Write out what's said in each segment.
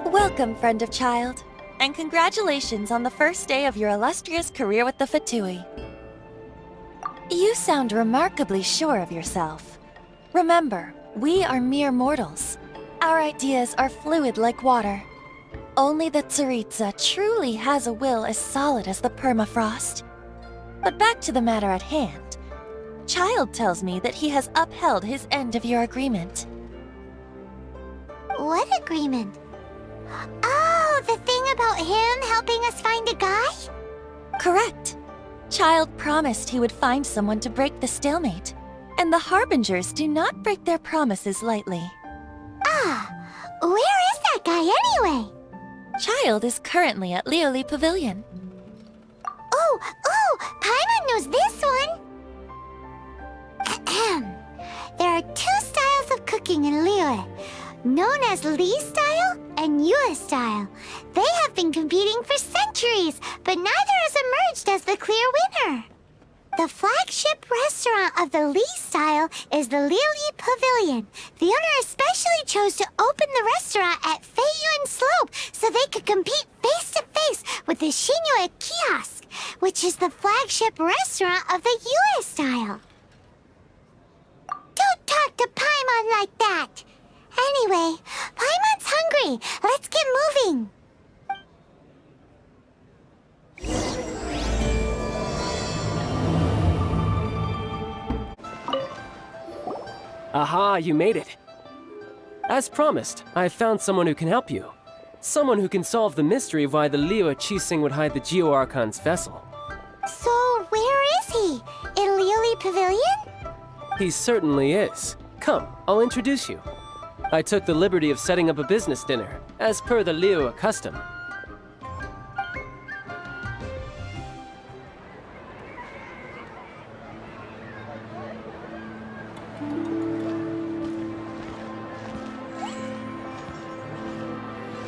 Welcome, friend of Childe, and congratulations on the first day of your illustrious career with the Fatui. You sound remarkably sure of yourself. Remember, we are mere mortals. Our ideas are fluid like water. Only the Tsaritsa truly has a will as solid as the permafrost. But back to the matter at hand. Childe tells me that he has upheld his end of your agreement. What agreement? Oh, the thing about him helping us find a guy? Correct. Childe promised he would find someone to break the stalemate. And the Harbingers do not break their promises lightly. Ah, where is that guy anyway? Childe is currently at Liuli Pavilion. Oh, Paimon knows this one! Ahem. There are two styles of cooking in Liyue, known as Li style and Yue style. They have been competing for centuries, but neither has emerged as the clear winner. The flagship restaurant of the Li style is the Liuli Pavilion. The owner especially chose to open the restaurant at Feiyuan Slope so they could compete face-to-face with the Xinyue Kiosk, which is the flagship restaurant of the Yue style. Don't talk to Paimon like that! Anyway, Paimon's hungry. Let's get moving. Aha, you made it. As promised, I found someone who can help you. Someone who can solve the mystery of why the Liyue Qixing would hide the Geo-Archon's vessel. So, where is he? In Liuli Pavilion? He certainly is. Come, I'll introduce you. I took the liberty of setting up a business dinner, as per the Liyue custom.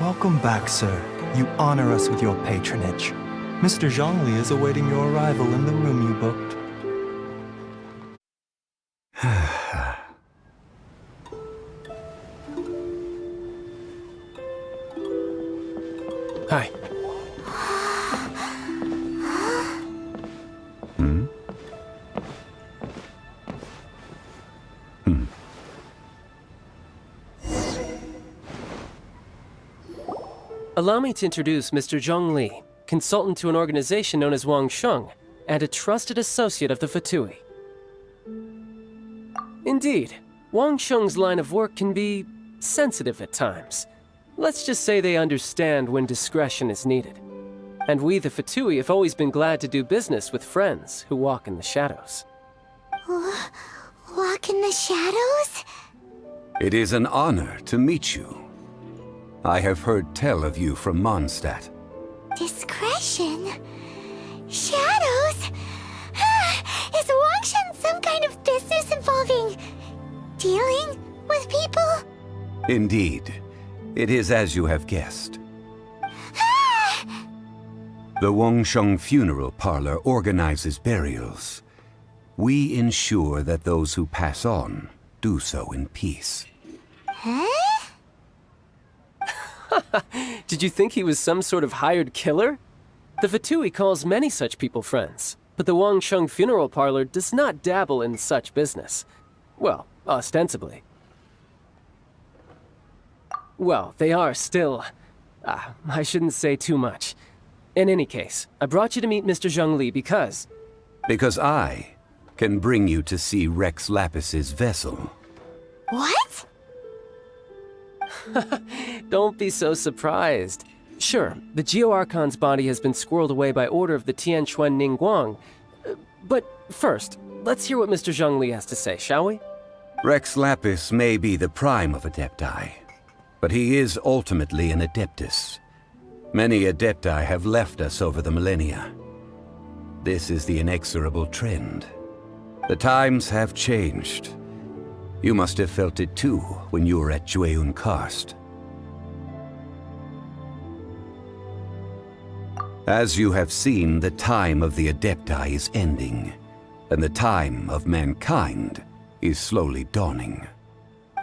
Welcome back, sir. You honor us with your patronage. Mr. Zhongli is awaiting your arrival in the room you booked. Hi. Allow me to introduce Mr. Zhongli, consultant to an organization known as Wangsheng, and a trusted associate of the Fatui. Indeed, Wangsheng's line of work can be sensitive at times. Let's just say they understand when discretion is needed. And we, the Fatui, have always been glad to do business with friends who walk in the shadows. Walk in the shadows? It is an honor to meet you. I have heard tell of you from Mondstadt. Discretion? Shadows? Is Wangsheng some kind of business involving dealing with people? Indeed. It is as you have guessed. The Wangsheng Funeral Parlor organizes burials. We ensure that those who pass on do so in peace. Huh? Did you think he was some sort of hired killer? The Fatui calls many such people friends, but the Wangsheng Funeral Parlor does not dabble in such business. Well, ostensibly. Well, they are still... I shouldn't say too much. In any case, I brought you to meet Mr. Zhongli because... Because I can bring you to see Rex Lapis's vessel. What? Don't be so surprised. Sure, the Geo-Archon's body has been squirreled away by order of the Tianquan Ningguang. But first, let's hear what Mr. Zhongli has to say, shall we? Rex Lapis may be the prime of adepti, but he is ultimately an adeptus. Many adepti have left us over the millennia. This is the inexorable trend. The times have changed. You must have felt it too when you were at Jueyun Karst. As you have seen, the time of the adepti is ending, and the time of mankind is slowly dawning.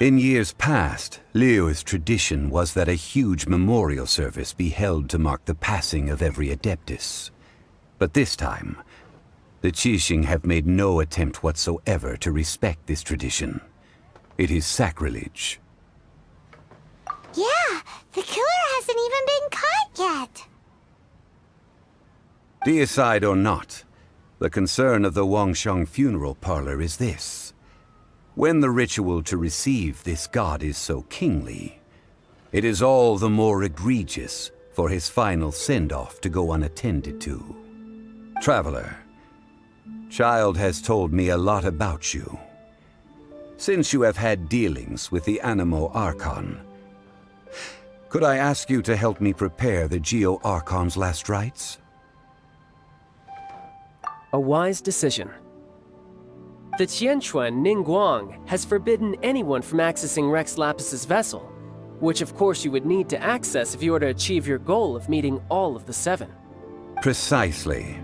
In years past, Liyue's tradition was that a huge memorial service be held to mark the passing of every adeptus. But this time, the Qixing have made no attempt whatsoever to respect this tradition. It is sacrilege. Yeah, the killer hasn't even been caught yet. Deicide or not, the concern of the Wangsheng Funeral Parlor is this. When the ritual to receive this god is so kingly, it is all the more egregious for his final send-off to go unattended to. Traveler, Childe has told me a lot about you. Since you have had dealings with the Animo Archon, could I ask you to help me prepare the Geo Archon's last rites? A wise decision. The Qianquan Ningguang has forbidden anyone from accessing Rex Lapis's vessel, which of course you would need to access if you were to achieve your goal of meeting all of the 7. Precisely.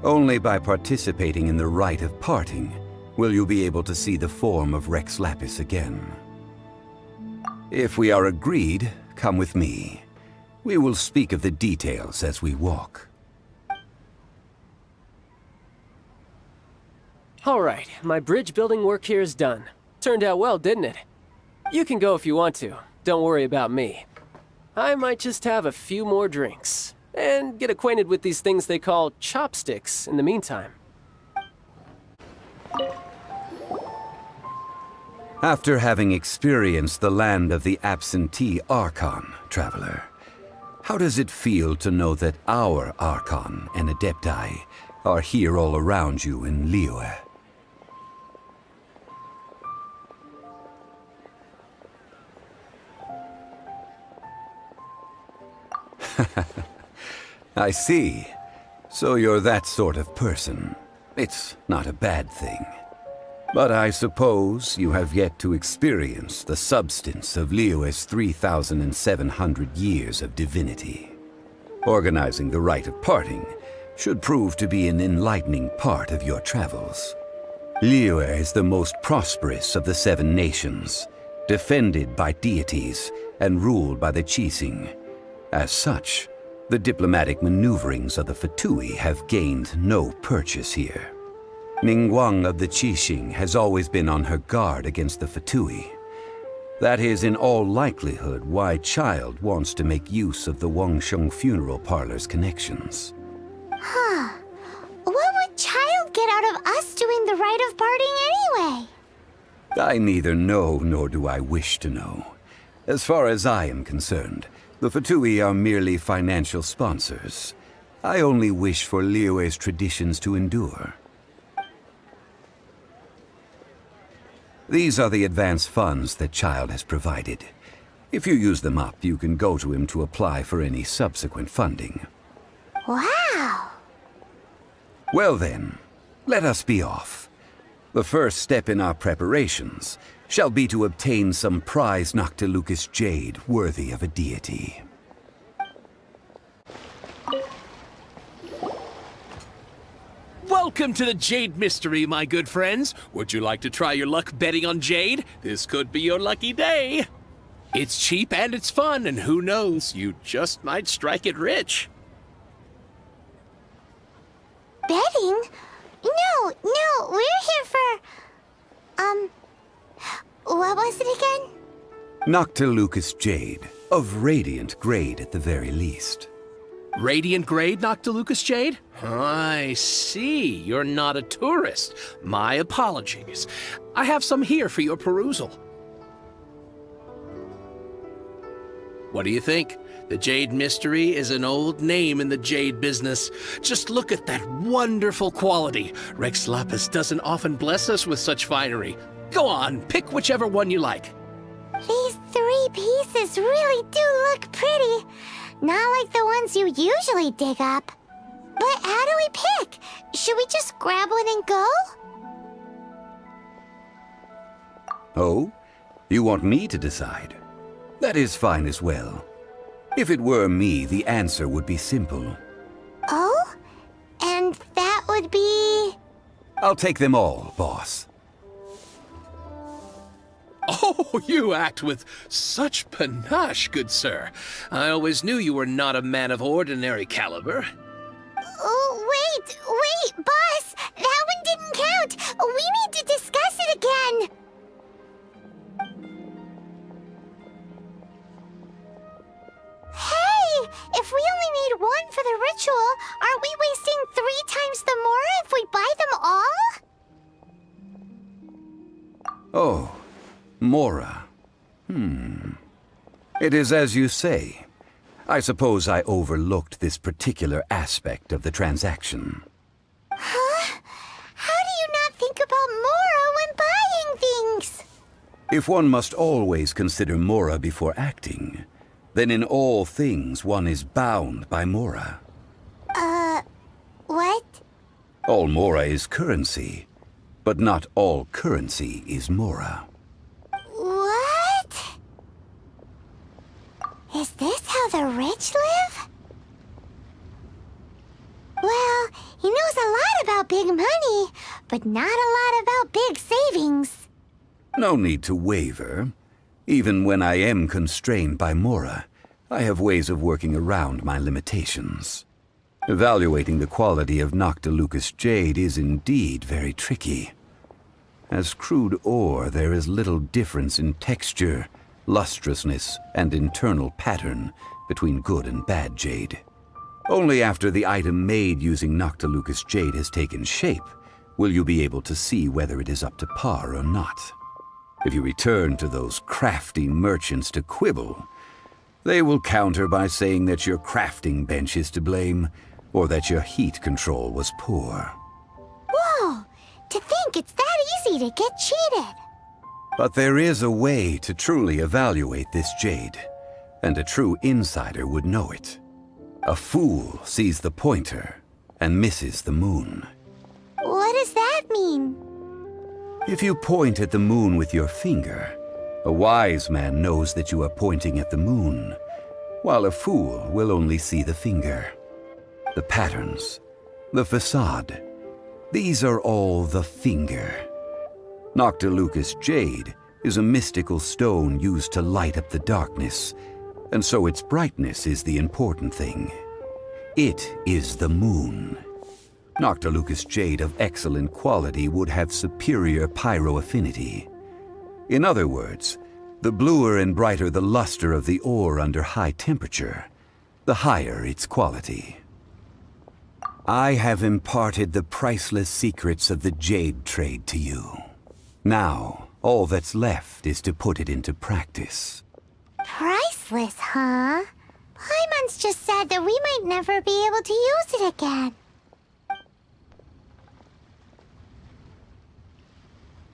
Only by participating in the rite of parting will you be able to see the form of Rex Lapis again. If we are agreed, come with me. We will speak of the details as we walk. Alright, my bridge building work here is done. Turned out well, didn't it? You can go if you want to. Don't worry about me. I might just have a few more drinks, and get acquainted with these things they call chopsticks in the meantime. After having experienced the land of the absentee Archon, Traveler, how does it feel to know that our Archon and adepti are here all around you in Liyue? I see. So you're that sort of person. It's not a bad thing. But I suppose you have yet to experience the substance of Liyue's 3,700 years of divinity. Organizing the rite of parting should prove to be an enlightening part of your travels. Liyue is the most prosperous of the 7 nations, defended by deities and ruled by the Qixing. As such, the diplomatic maneuverings of the Fatui have gained no purchase here. Ningguang of the Qixing has always been on her guard against the Fatui. That is in all likelihood why Childe wants to make use of the Wangsheng Funeral Parlor's connections. Huh. What would Childe get out of us doing the rite of parting anyway? I neither know nor do I wish to know. As far as I am concerned, the Fatui are merely financial sponsors. I only wish for Liyue's traditions to endure. These are the advance funds that Childe has provided. If you use them up, you can go to him to apply for any subsequent funding. Wow! Well then, let us be off. The first step in our preparations shall be to obtain some prized Noctilucous Jade worthy of a deity. Welcome to the Jade Mystery, my good friends. Would you like to try your luck betting on Jade? This could be your lucky day. It's cheap and it's fun, and who knows, you just might strike it rich. Betting? No, we're here for... what was it again? Noctilucous Jade, of radiant grade at the very least. Radiant grade, Noctilucous Jade? I see. You're not a tourist. My apologies. I have some here for your perusal. What do you think? The Jade Mystery is an old name in the jade business. Just look at that wonderful quality. Rex Lapis doesn't often bless us with such finery. Go on, pick whichever one you like. These 3 pieces really do look pretty. Not like the ones you usually dig up. But how do we pick? Should we just grab one and go? Oh? You want me to decide? That is fine as well. If it were me, the answer would be simple. Oh? And that would be... I'll take them all, boss. Oh, you act with such panache, good sir. I always knew you were not a man of ordinary caliber. Oh, wait, boss! That one didn't count! We need to discuss it again! Hey! If we only need one for the ritual, aren't we wasting 3 times the mora if we buy them all? Oh, mora. It is as you say. I suppose I overlooked this particular aspect of the transaction. Huh? How do you not think about mora when buying things? If one must always consider mora before acting, then in all things one is bound by mora. What? All mora is currency, but not all currency is mora. What? Is this how the rich live? Well, he knows a lot about big money, but not a lot about big savings. No need to waver. Even when I am constrained by mora, I have ways of working around my limitations. Evaluating the quality of Noctilucous Jade is indeed very tricky. As crude ore, there is little difference in texture, lustrousness, and internal pattern between good and bad jade. Only after the item made using Noctilucous Jade has taken shape will you be able to see whether it is up to par or not. If you return to those crafty merchants to quibble, they will counter by saying that your crafting bench is to blame, or that your heat control was poor. Whoa! To think it's that easy to get cheated! But there is a way to truly evaluate this jade, and a true insider would know it. A fool sees the pointer and misses the moon. What does that mean? If you point at the moon with your finger, a wise man knows that you are pointing at the moon, while a fool will only see the finger. The patterns, the facade, these are all the finger. Noctilucous Jade is a mystical stone used to light up the darkness, and so its brightness is the important thing. It is the moon. Noctilucous Jade of excellent quality would have superior pyro-affinity. In other words, the bluer and brighter the luster of the ore under high temperature, the higher its quality. I have imparted the priceless secrets of the jade trade to you. Now, all that's left is to put it into practice. Priceless, huh? Paimon's just said that we might never be able to use it again.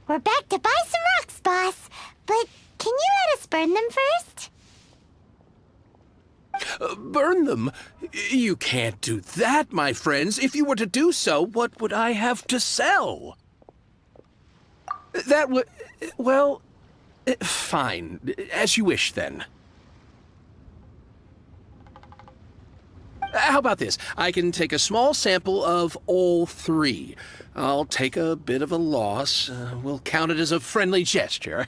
We're back to buy some rocks, boss. But can you let us burn them first? Burn them? You can't do that, my friends. If you were to do so, what would I have to sell? That would... well... fine. As you wish, then. How about this? I can take a small sample of all 3. I'll take a bit of a loss. We'll count it as a friendly gesture.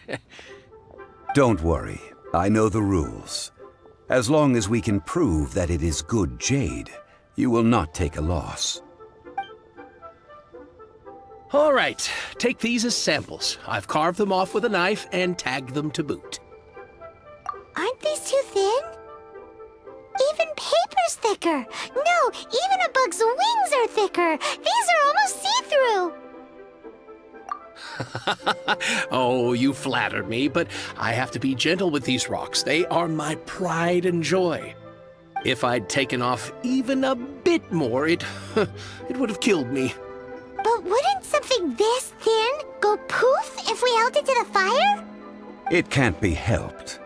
Don't worry. I know the rules. As long as we can prove that it is good jade, you will not take a loss. All right. Take these as samples. I've carved them off with a knife and tagged them to boot. Aren't these too thin? Even paper's thicker. No, even a bug's wings are thicker. These are almost see-through. Oh, you flatter me, but I have to be gentle with these rocks. They are my pride and joy. If I'd taken off even a bit more, it would have killed me. But wouldn't something this thin go poof if we held it to the fire? It can't be helped.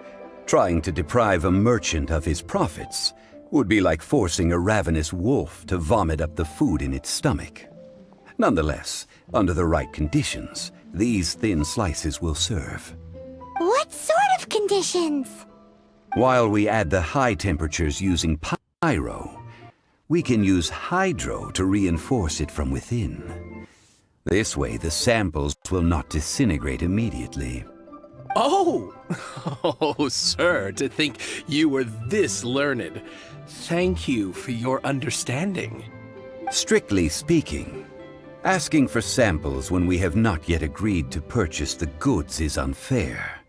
Trying to deprive a merchant of his profits would be like forcing a ravenous wolf to vomit up the food in its stomach. Nonetheless, under the right conditions, these thin slices will serve. What sort of conditions? While we add the high temperatures using pyro, we can use hydro to reinforce it from within. This way, the samples will not disintegrate immediately. Oh! Oh, sir, to think you were this learned. Thank you for your understanding. Strictly speaking, asking for samples when we have not yet agreed to purchase the goods is unfair.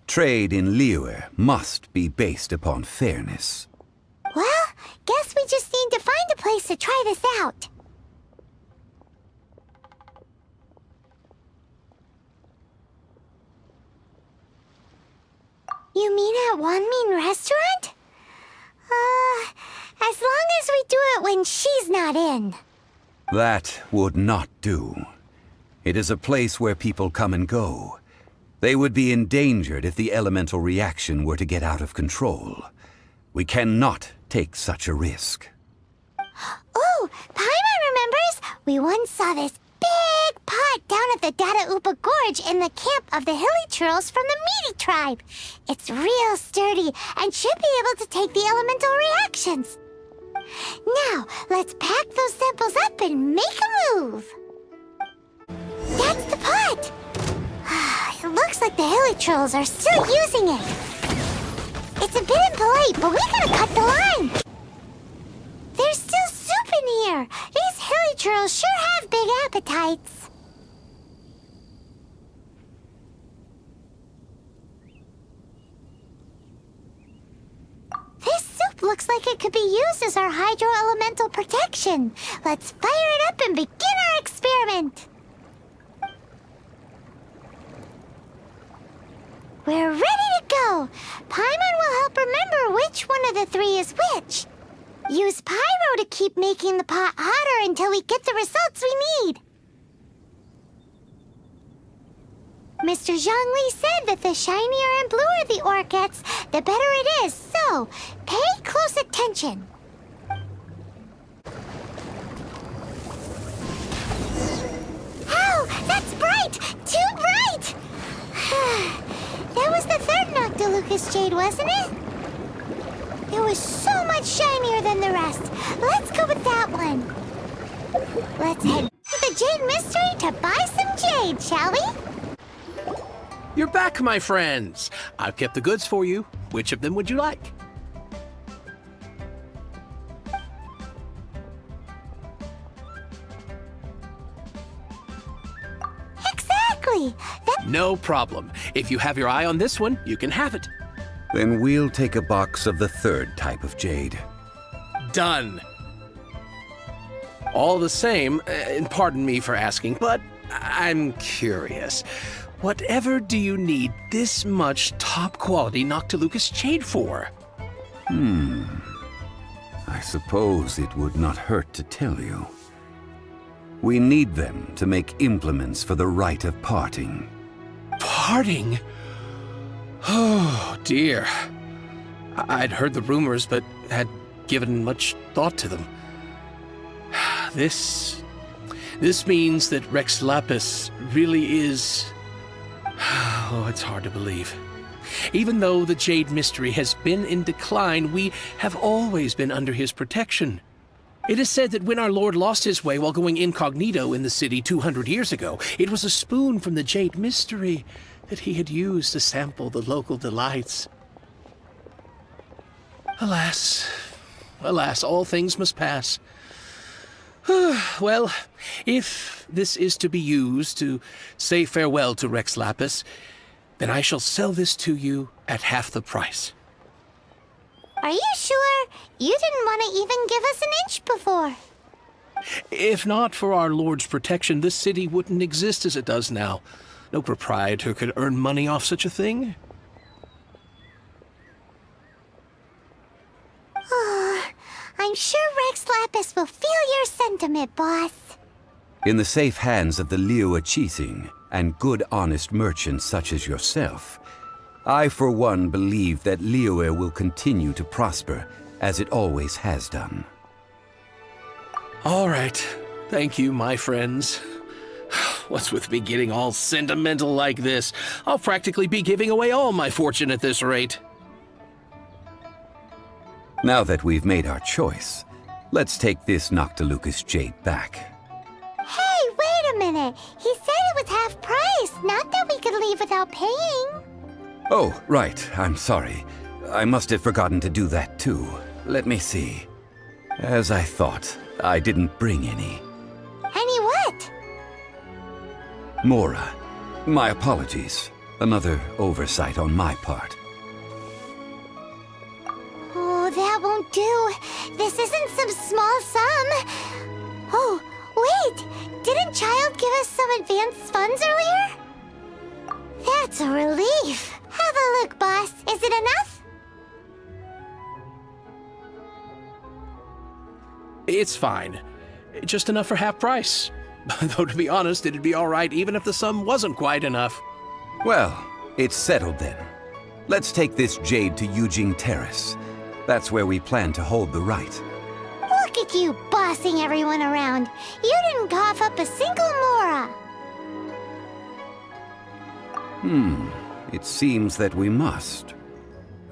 Trade in Liyue must be based upon fairness. Well, guess we just need to find a place to try this out. You mean at Wanmin Restaurant? As long as we do it when she's not in. That would not do. It is a place where people come and go. They would be endangered if the elemental reaction were to get out of control. We cannot take such a risk. Oh, Paimon remembers we once saw this big pot down at the Dada Upa Gorge in the camp of the hilly churls from the Meaty tribe. It's real sturdy and should be able to take the elemental reactions. Now, let's pack those samples up and make a move. That's the pot! It looks like the hilly trolls are still using it. It's a bit impolite, but we gotta cut the line. There's still soup in here. These hilly trolls sure have big appetites. This soup looks like it could be used as our hydro-elemental protection. Let's fire it up and begin our experiment. We're ready to go! Paimon will help remember which one of the three is which. Use pyro to keep making the pot hotter until we get the results we need. Mr. Zhongli said that the shinier and bluer the ore gets, the better it is, so pay close attention. Ow! That's bright! Too bright! That was the third Noctilucous Jade, wasn't it? It was so much shinier than the rest. Let's go with that one. Let's head to the Jade Mystery to buy some jade, shall we? You're back, my friends. I've kept the goods for you. Which of them would you like? Exactly. No problem. If you have your eye on this one, you can have it. Then we'll take a box of the third type of jade. Done. All the same, and pardon me for asking, but I'm curious. Whatever do you need this much top-quality Noctilucous Jade for? I suppose it would not hurt to tell you. We need them to make implements for the rite of parting. Parting? Oh, dear. I'd heard the rumors, but had given much thought to them. This means that Rex Lapis really is... Oh, it's hard to believe. Even though the Jade Mystery has been in decline, we have always been under his protection. It is said that when our Lord lost his way while going incognito in the city 200 years ago, it was a spoon from the Jade Mystery that he had used to sample the local delights. Alas, alas, all things must pass. Well, if this is to be used to say farewell to Rex Lapis, then I shall sell this to you at half the price. Are you sure? You didn't want to even give us an inch before. If not for our Lord's protection, this city wouldn't exist as it does now. No proprietor could earn money off such a thing. I'm sure Rex Lapis will feel your sentiment, boss. In the safe hands of the Liyue Qixing and good honest merchants such as yourself, I for one believe that Liyue will continue to prosper as it always has done. All right. Thank you, my friends. What's with me getting all sentimental like this? I'll practically be giving away all my fortune at this rate. Now that we've made our choice, let's take this Noctilucous Jade back. Hey, wait a minute. He said it was half price, not that we could leave without paying. Oh, right. I'm sorry. I must have forgotten to do that too. Let me see. As I thought, I didn't bring any. Any what? Mora. My apologies. Another oversight on my part. Oh, that won't do. This isn't some small sum. Oh, wait! Didn't Childe give us some advanced funds earlier? That's a relief. Have a look, boss. Is it enough? It's fine. Just enough for half price. Though to be honest, it'd be alright even if the sum wasn't quite enough. Well, it's settled then. Let's take this jade to Jueyun Terrace. That's where we plan to hold the rite. Look at you bossing everyone around. You didn't cough up a single mora. It seems that we must.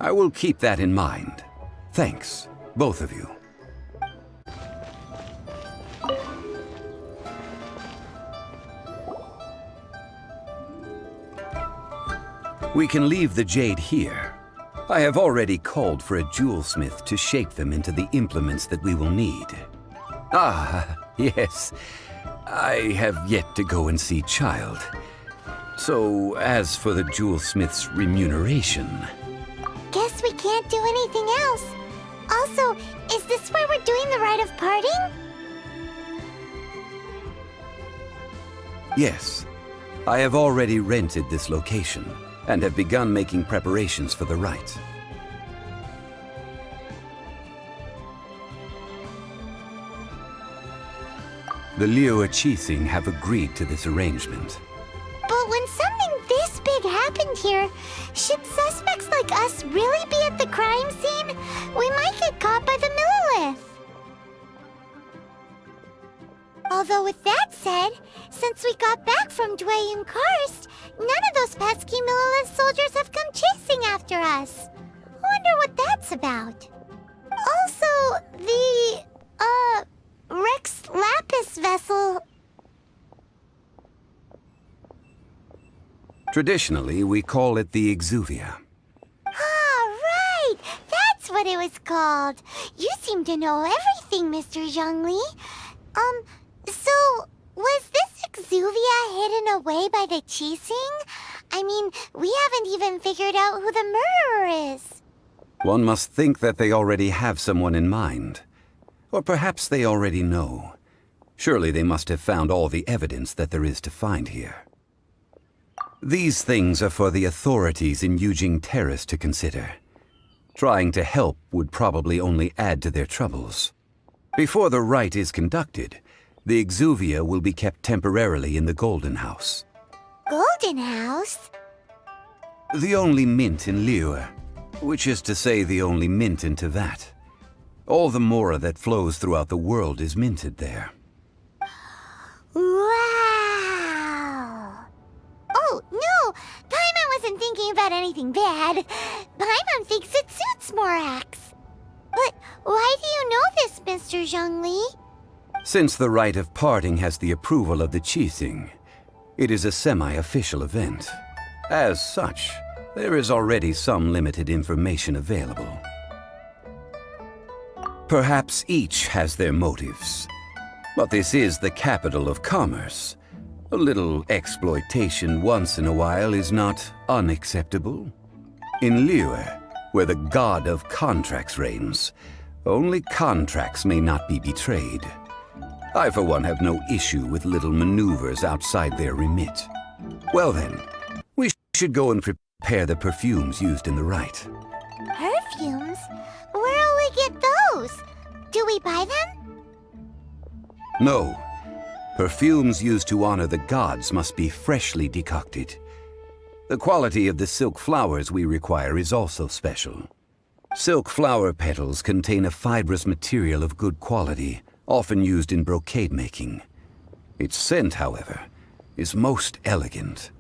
I will keep that in mind. Thanks, both of you. We can leave the jade here. I have already called for a jewelsmith to shape them into the implements that we will need. Ah, yes. I have yet to go and see Childe. So, as for the jewelsmith's remuneration... Guess we can't do anything else. Also, is this where we're doing the rite of parting? Yes. I have already rented this location, and have begun making preparations for the rite. The Liyue Qixing have agreed to this arrangement. But when something this big happened here, should suspects like us really be at the crime scene? We might get caught by the Millilith. Although with that said, since we got back from Jueyun Karst, none of those pesky Millilith soldiers have come chasing after us. Wonder what that's about. Also, the, Rex Lapis vessel... Traditionally, we call it the Exuvia. Ah, right! That's what it was called. You seem to know everything, Mr. Zhongli. So, was this Exuvia hidden away by the Qixing? I mean, we haven't even figured out who the murderer is. One must think that they already have someone in mind. Or perhaps they already know. Surely they must have found all the evidence that there is to find here. These things are for the authorities in Jueyun Terrace to consider. Trying to help would probably only add to their troubles. Before the rite is conducted, the Exuvia will be kept temporarily in the Golden House. Golden House? The only mint in Liyue, which is to say the only mint in Teyvat. All the mora that flows throughout the world is minted there. Wow! Oh, no! Paimon wasn't thinking about anything bad. Paimon thinks it suits Morax. But why do you know this, Mr. Zhongli? Since the rite of parting has the approval of the Qixing, it is a semi-official event. As such, there is already some limited information available. Perhaps each has their motives, but this is the capital of commerce. A little exploitation once in a while is not unacceptable. In Liyue, where the god of contracts reigns, only contracts may not be betrayed. I, for one, have no issue with little maneuvers outside their remit. Well then, we should go and prepare the perfumes used in the rite. Perfumes? Where'll we get those? Do we buy them? No. Perfumes used to honor the gods must be freshly decocted. The quality of the silk flowers we require is also special. Silk flower petals contain a fibrous material of good quality, often used in brocade making. Its scent, however, is most elegant,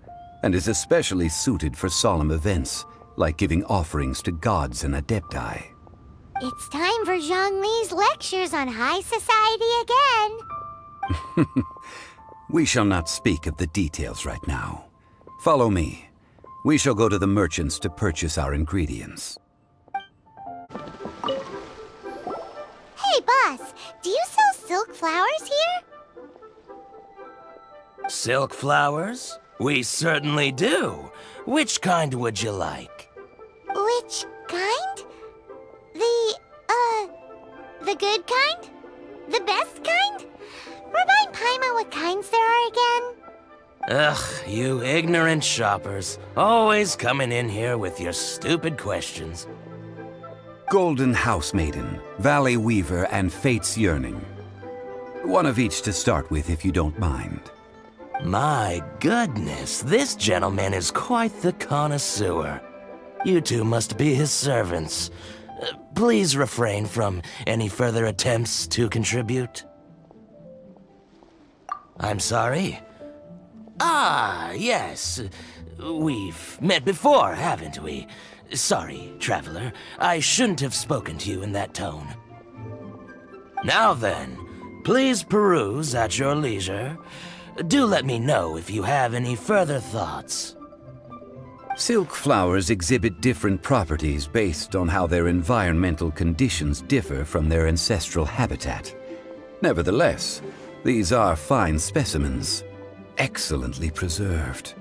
and is especially suited for solemn events, like giving offerings to gods and adepti. It's time for Zhongli's lectures on high society again. We shall not speak of the details right now. Follow me. We shall go to the merchants to purchase our ingredients. Hey, boss, do you sell silk flowers here? Silk flowers? We certainly do. Which kind would you like? Which kind? The good kind? The best kind? Remind Paimon what kinds there are again. Ugh, you ignorant shoppers. Always coming in here with your stupid questions. Golden House Maiden, Valley Weaver, and Fate's Yearning. One of each to start with, if you don't mind. My goodness, this gentleman is quite the connoisseur. You two must be his servants. Please refrain from any further attempts to contribute. I'm sorry? Ah, yes. We've met before, haven't we? Sorry, Traveler. I shouldn't have spoken to you in that tone. Now then, please peruse at your leisure. Do let me know if you have any further thoughts. Silk flowers exhibit different properties based on how their environmental conditions differ from their ancestral habitat. Nevertheless, these are fine specimens, excellently preserved.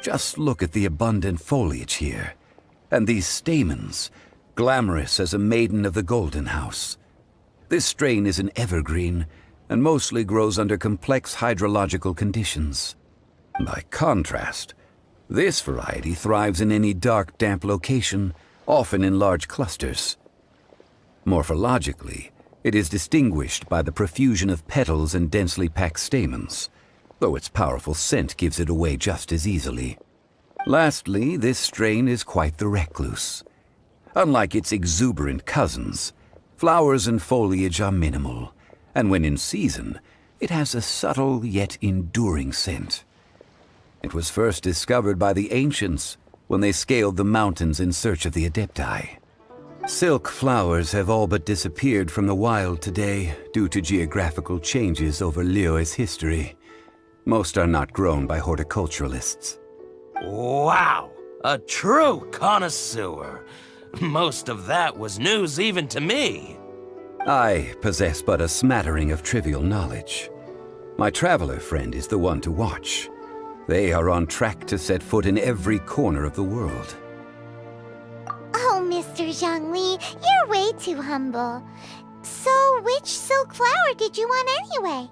Just look at the abundant foliage here, and these stamens, glamorous as a maiden of the Golden House. This strain is an evergreen, and mostly grows under complex hydrological conditions. By contrast, this variety thrives in any dark, damp location, often in large clusters. Morphologically, it is distinguished by the profusion of petals and densely packed stamens, though its powerful scent gives it away just as easily. Lastly, this strain is quite the recluse. Unlike its exuberant cousins, flowers and foliage are minimal, and when in season, it has a subtle yet enduring scent. It was first discovered by the ancients when they scaled the mountains in search of the adepti. Silk flowers have all but disappeared from the wild today due to geographical changes over Liyue's history. Most are not grown by horticulturalists. Wow! A true connoisseur. Most of that was news even to me. I possess but a smattering of trivial knowledge. My traveler friend is the one to watch. They are on track to set foot in every corner of the world. Oh, Mr. Zhongli, you're way too humble. So, which silk flower did you want anyway?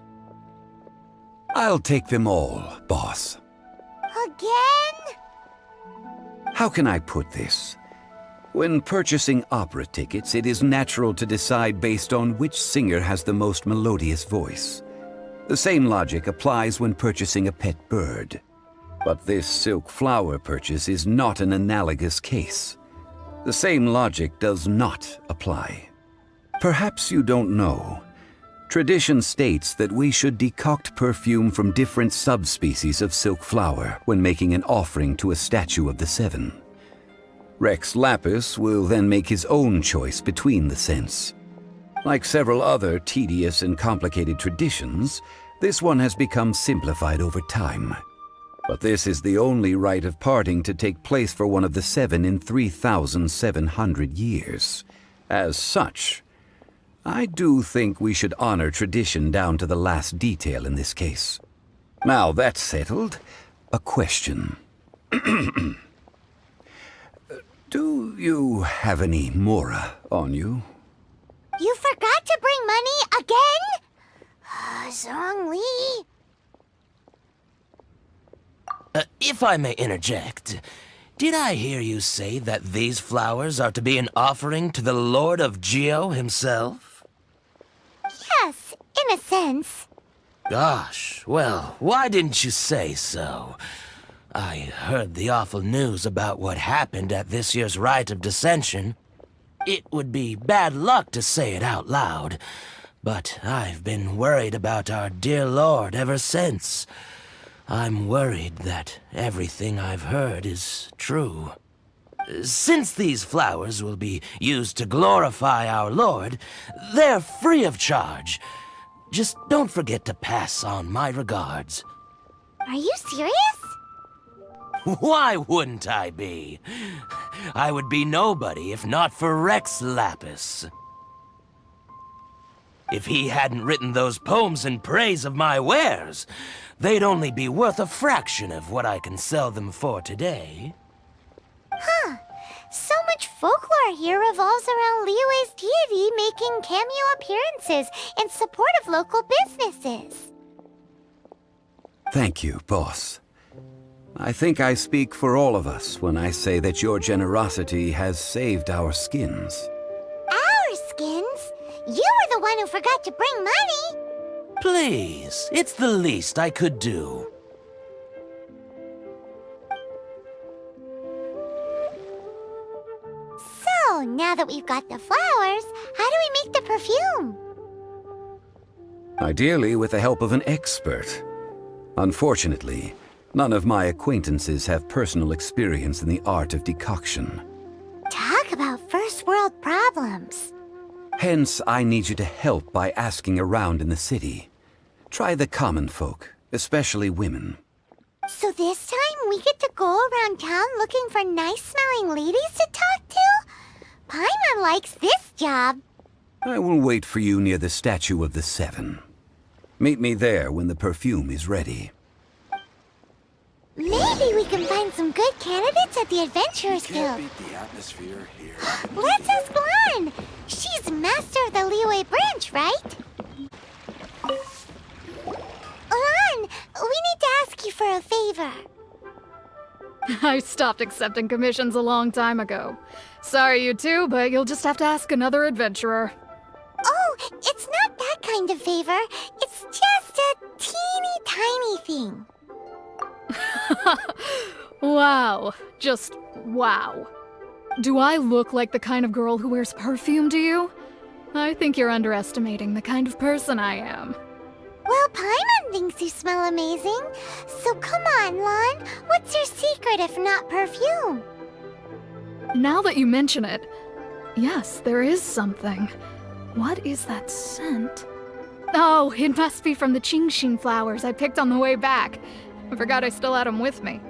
I'll take them all, boss. Again? How can I put this? When purchasing opera tickets, it is natural to decide based on which singer has the most melodious voice. The same logic applies when purchasing a pet bird. But this silk flower purchase is not an analogous case. The same logic does not apply. Perhaps you don't know. Tradition states that we should decoct perfume from different subspecies of silk flower when making an offering to a statue of the seven. Rex Lapis will then make his own choice between the scents. Like several other tedious and complicated traditions, this one has become simplified over time. But this is the only rite of parting to take place for one of the seven in 3,700 years. As such, I do think we should honor tradition down to the last detail in this case. Now that's settled, a question. Do you have any mora on you? You forgot to bring money again? Zhongli. If I may interject, did I hear you say that these flowers are to be an offering to the Lord of Geo himself? Yes, in a sense. Gosh, well, why didn't you say so? I heard the awful news about what happened at this year's Rite of Dissension. It would be bad luck to say it out loud, but I've been worried about our dear Lord ever since. I'm worried that everything I've heard is true. Since these flowers will be used to glorify our Lord, they're free of charge. Just don't forget to pass on my regards. Are you serious? Why wouldn't I be? I would be nobody if not for Rex Lapis. If he hadn't written those poems in praise of my wares, they'd only be worth a fraction of what I can sell them for today. Huh. So much folklore here revolves around Liyue's deity making cameo appearances in support of local businesses. Thank you, boss. I think I speak for all of us when I say that your generosity has saved our skins. Our skins? You were the one who forgot to bring money! Please, it's the least I could do. So, now that we've got the flowers, how do we make the perfume? Ideally with the help of an expert. Unfortunately, none of my acquaintances have personal experience in the art of decoction. Talk about first world problems. Hence, I need you to help by asking around in the city. Try the common folk, especially women. So this time we get to go around town looking for nice-smelling ladies to talk to? Paimon likes this job. I will wait for you near the Statue of the Seven. Meet me there when the perfume is ready. Maybe we can find some good candidates at the Adventurers Guild. Beat the atmosphere here. Let's ask Lan. She's master of the Liyue branch, right? Lan, we need to ask you for a favor. I stopped accepting commissions a long time ago. Sorry, you two, but you'll just have to ask another adventurer. Oh, it's not that kind of favor. It's just a teeny tiny thing. Wow. Just wow. Do I look like the kind of girl who wears perfume to you? I think you're underestimating the kind of person I am. Well, Paimon thinks you smell amazing. So come on, Lan. What's your secret if not perfume? Now that you mention it, yes, there is something. What is that scent? Oh, it must be from the GENSHIN flowers I picked on the way back. I forgot I still had them with me.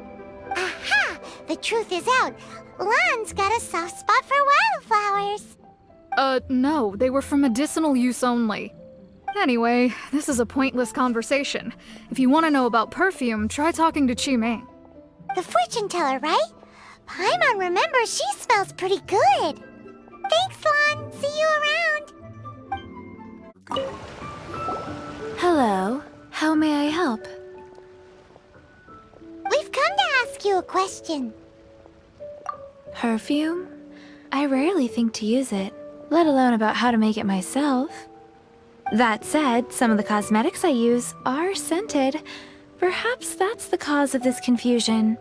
Aha! The truth is out. Lan's got a soft spot for wildflowers. No, they were for medicinal use only. Anyway, this is a pointless conversation. If you want to know about perfume, try talking to Qiming. The fortune teller, right? Paimon remembers she smells pretty good. Thanks, Lan. See you around. Hello. How may I help? We've come to ask you a question. Perfume? I rarely think to use it, let alone about how to make it myself. That said, some of the cosmetics I use are scented. Perhaps that's the cause of this confusion.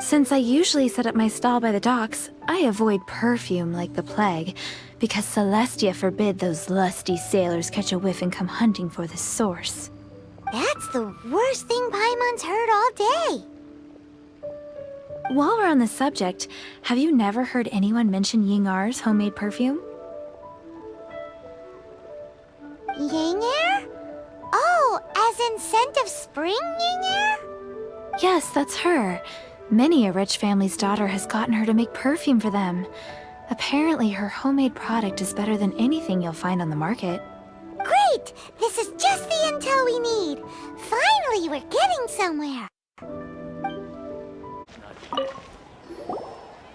Since I usually set up my stall by the docks, I avoid perfume like the plague, because Celestia forbid those lusty sailors catch a whiff and come hunting for the source. That's the worst thing Paimon's heard all day. While we're on the subject, have you never heard anyone mention Yingar's homemade perfume? Yingar? Oh, as in scent of spring, Yingar? Yes, that's her. Many a rich family's daughter has gotten her to make perfume for them. Apparently, her homemade product is better than anything you'll find on the market. Great! This is just the intel we need. Finally, we're getting somewhere.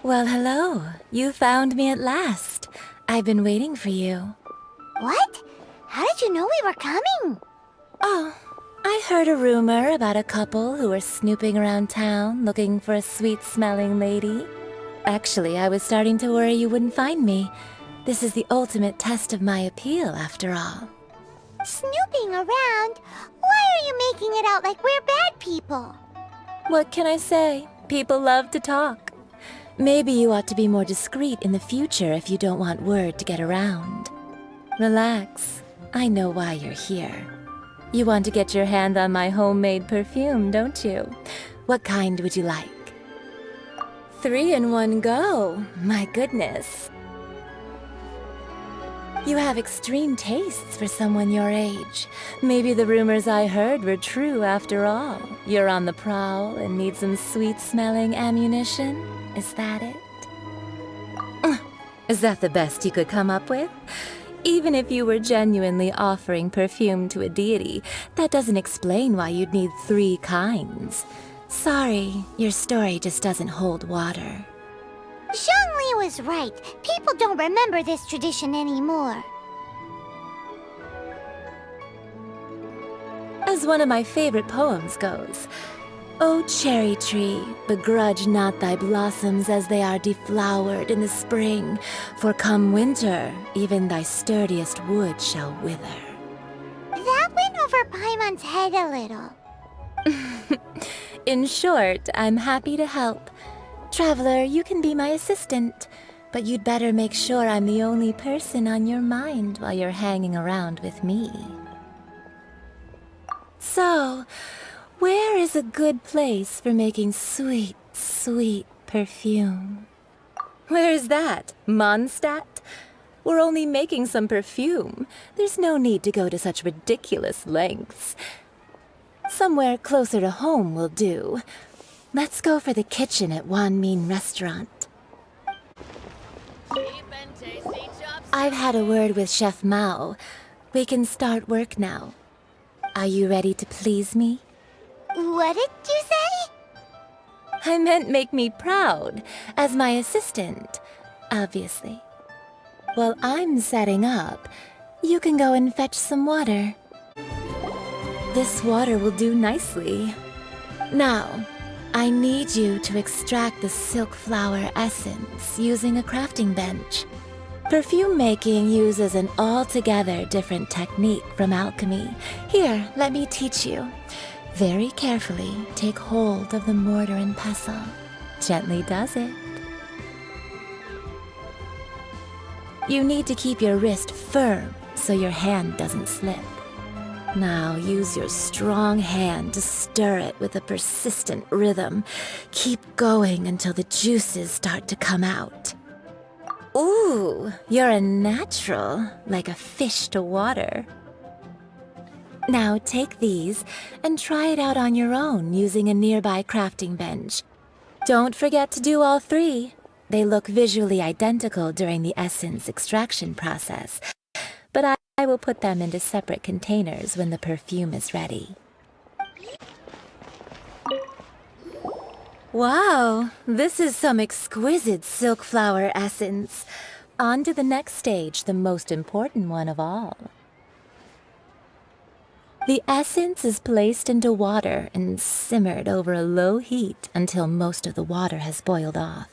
Well, hello. You found me at last. I've been waiting for you. What? How did you know we were coming? Oh, I heard a rumor about a couple who were snooping around town looking for a sweet-smelling lady. Actually, I was starting to worry you wouldn't find me. This is the ultimate test of my appeal, after all. Snooping around? Why are you making it out like we're bad people? What can I say? People love to talk. Maybe you ought to be more discreet in the future if you don't want word to get around. Relax. I know why you're here. You want to get your hand on my homemade perfume, don't you? What kind would you like? 3 in one go. My goodness. You have extreme tastes for someone your age. Maybe the rumors I heard were true after all. You're on the prowl and need some sweet-smelling ammunition? Is that it? Is that the best you could come up with? Even if you were genuinely offering perfume to a deity, that doesn't explain why you'd need 3 kinds. Sorry, your story just doesn't hold water. Zhongli was right. People don't remember this tradition anymore. As one of my favorite poems goes, "O cherry tree, begrudge not thy blossoms as they are deflowered in the spring, for come winter, even thy sturdiest wood shall wither." That went over Paimon's head a little. In short, I'm happy to help. Traveler, you can be my assistant, but you'd better make sure I'm the only person on your mind while you're hanging around with me. So, where is a good place for making sweet, sweet perfume? Where is that? Mondstadt? We're only making some perfume. There's no need to go to such ridiculous lengths. Somewhere closer to home will do. Let's go for the kitchen at Wan Min Restaurant. I've had a word with Chef Mao. We can start work now. Are you ready to please me? What did you say? I meant make me proud, as my assistant, obviously. While I'm setting up, you can go and fetch some water. This water will do nicely. Now, I need you to extract the silk flower essence using a crafting bench. Perfume making uses an altogether different technique from alchemy. Here, let me teach you. Very carefully, take hold of the mortar and pestle. Gently does it. You need to keep your wrist firm so your hand doesn't slip. Now use your strong hand to stir it with a persistent rhythm. Keep going until the juices start to come out. Ooh, you're a natural, like a fish to water. Now take these and try it out on your own using a nearby crafting bench. Don't forget to do all 3. They look visually identical during the essence extraction process, but I will put them into separate containers when the perfume is ready. Wow, this is some exquisite silk flower essence. On to the next stage, the most important one of all. The essence is placed into water and simmered over a low heat until most of the water has boiled off.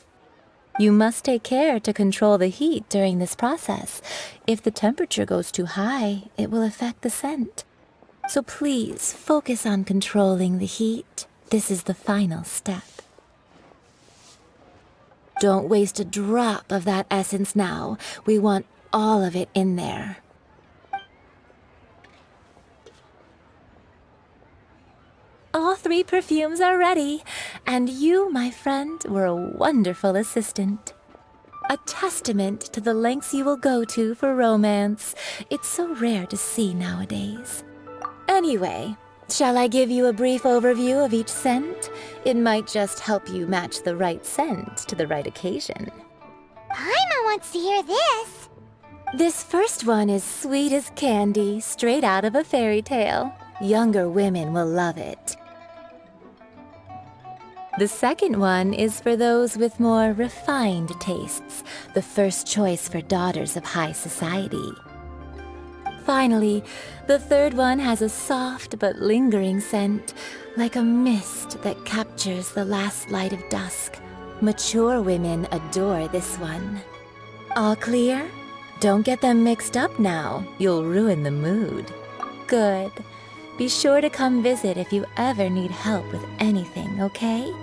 You must take care to control the heat during this process. If the temperature goes too high, it will affect the scent. So please focus on controlling the heat. This is the final step. Don't waste a drop of that essence now. We want all of it in there. All 3 perfumes are ready, and you, my friend, were a wonderful assistant. A testament to the lengths you will go to for romance. It's so rare to see nowadays. Anyway, shall I give you a brief overview of each scent? It might just help you match the right scent to the right occasion. Paimon wants to hear this. This first one is sweet as candy, straight out of a fairy tale. Younger women will love it. The second one is for those with more refined tastes, the first choice for daughters of high society. Finally, the third one has a soft but lingering scent, like a mist that captures the last light of dusk. Mature women adore this one. All clear? Don't get them mixed up now. You'll ruin the mood. Good. Be sure to come visit if you ever need help with anything, okay?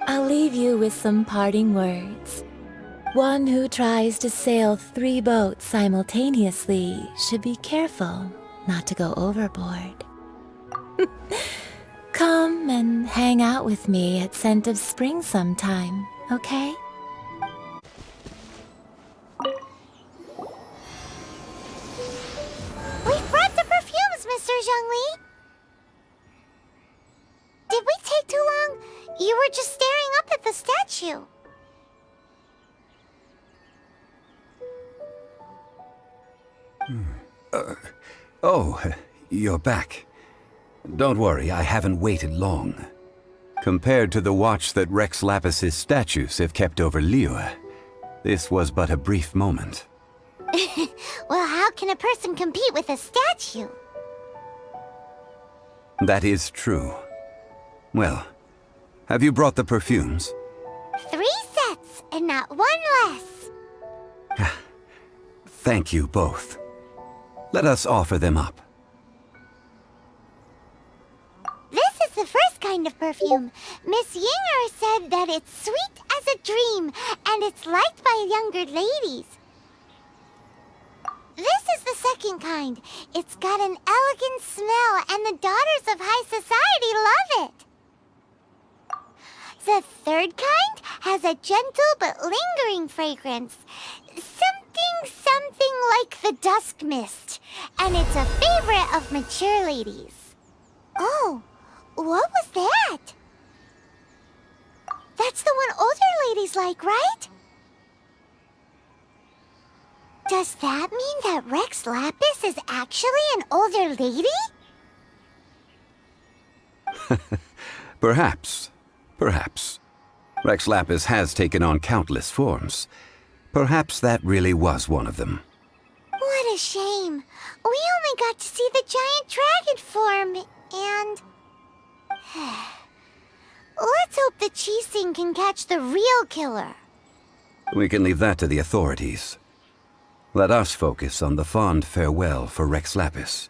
I'll leave you with some parting words. One who tries to sail 3 boats simultaneously should be careful not to go overboard. Come and hang out with me at Scent of Spring sometime, okay? statue. Oh, you're back. Don't worry, I haven't waited long. Compared to the watch that Rex Lapis's statues have kept over Liyue, this was but a brief moment. Well, how can a person compete with a statue? That is true. Well, have you brought the perfumes? 3 sets, and not 1 less. Thank you both. Let us offer them up. This is the first kind of perfume. Miss Yinger said that it's sweet as a dream, and it's liked by younger ladies. This is the second kind. It's got an elegant smell, and the daughters of high society love it. The third kind has a gentle but lingering fragrance. Something like the dusk mist. And it's a favorite of mature ladies. Oh, what was that? That's the one older ladies like, right? Does that mean that Rex Lapis is actually an older lady? Perhaps. Perhaps. Rex Lapis has taken on countless forms. Perhaps that really was one of them. What a shame. We only got to see the giant dragon form, and... Let's hope the Qixing can catch the real killer. We can leave that to the authorities. Let us focus on the fond farewell for Rex Lapis.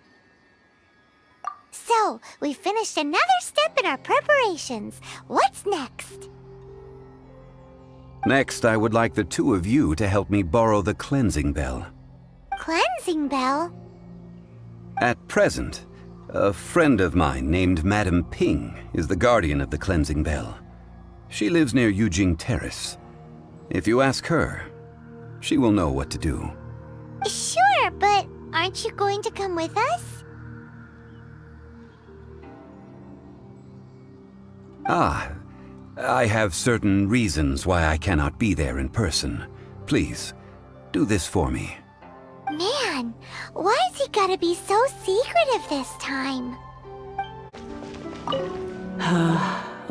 So, we finished another step in our preparations. What's next? Next, I would like the 2 of you to help me borrow the cleansing bell. Cleansing bell? At present, a friend of mine named Madame Ping is the guardian of the cleansing bell. She lives near Yujing Terrace. If you ask her, she will know what to do. Sure, but aren't you going to come with us? Ah, I have certain reasons why I cannot be there in person. Please, do this for me. Man, why's he gotta be so secretive this time?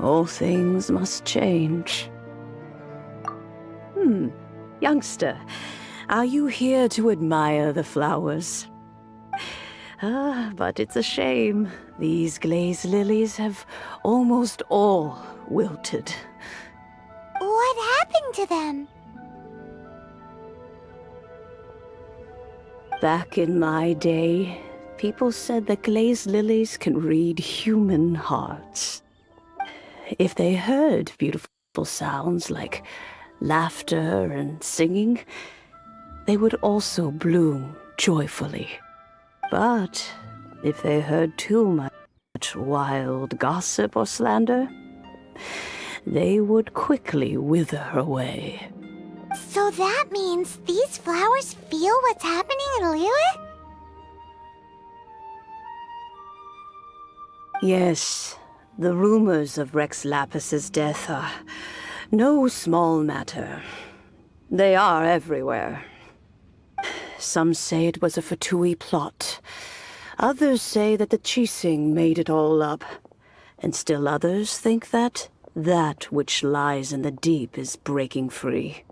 All things must change. Youngster, are you here to admire the flowers? But it's a shame. These glazed lilies have almost all wilted. What happened to them? Back in my day, people said that glazed lilies can read human hearts. If they heard beautiful sounds like laughter and singing, they would also bloom joyfully. But if they heard too much wild gossip or slander, they would quickly wither away. So that means these flowers feel what's happening in Liyue? Yes, the rumors of Rex Lapis's death are no small matter. They are everywhere. Some say it was a Fatui plot. Others say that the Qixing made it all up. And still others think that which lies in the deep is breaking free.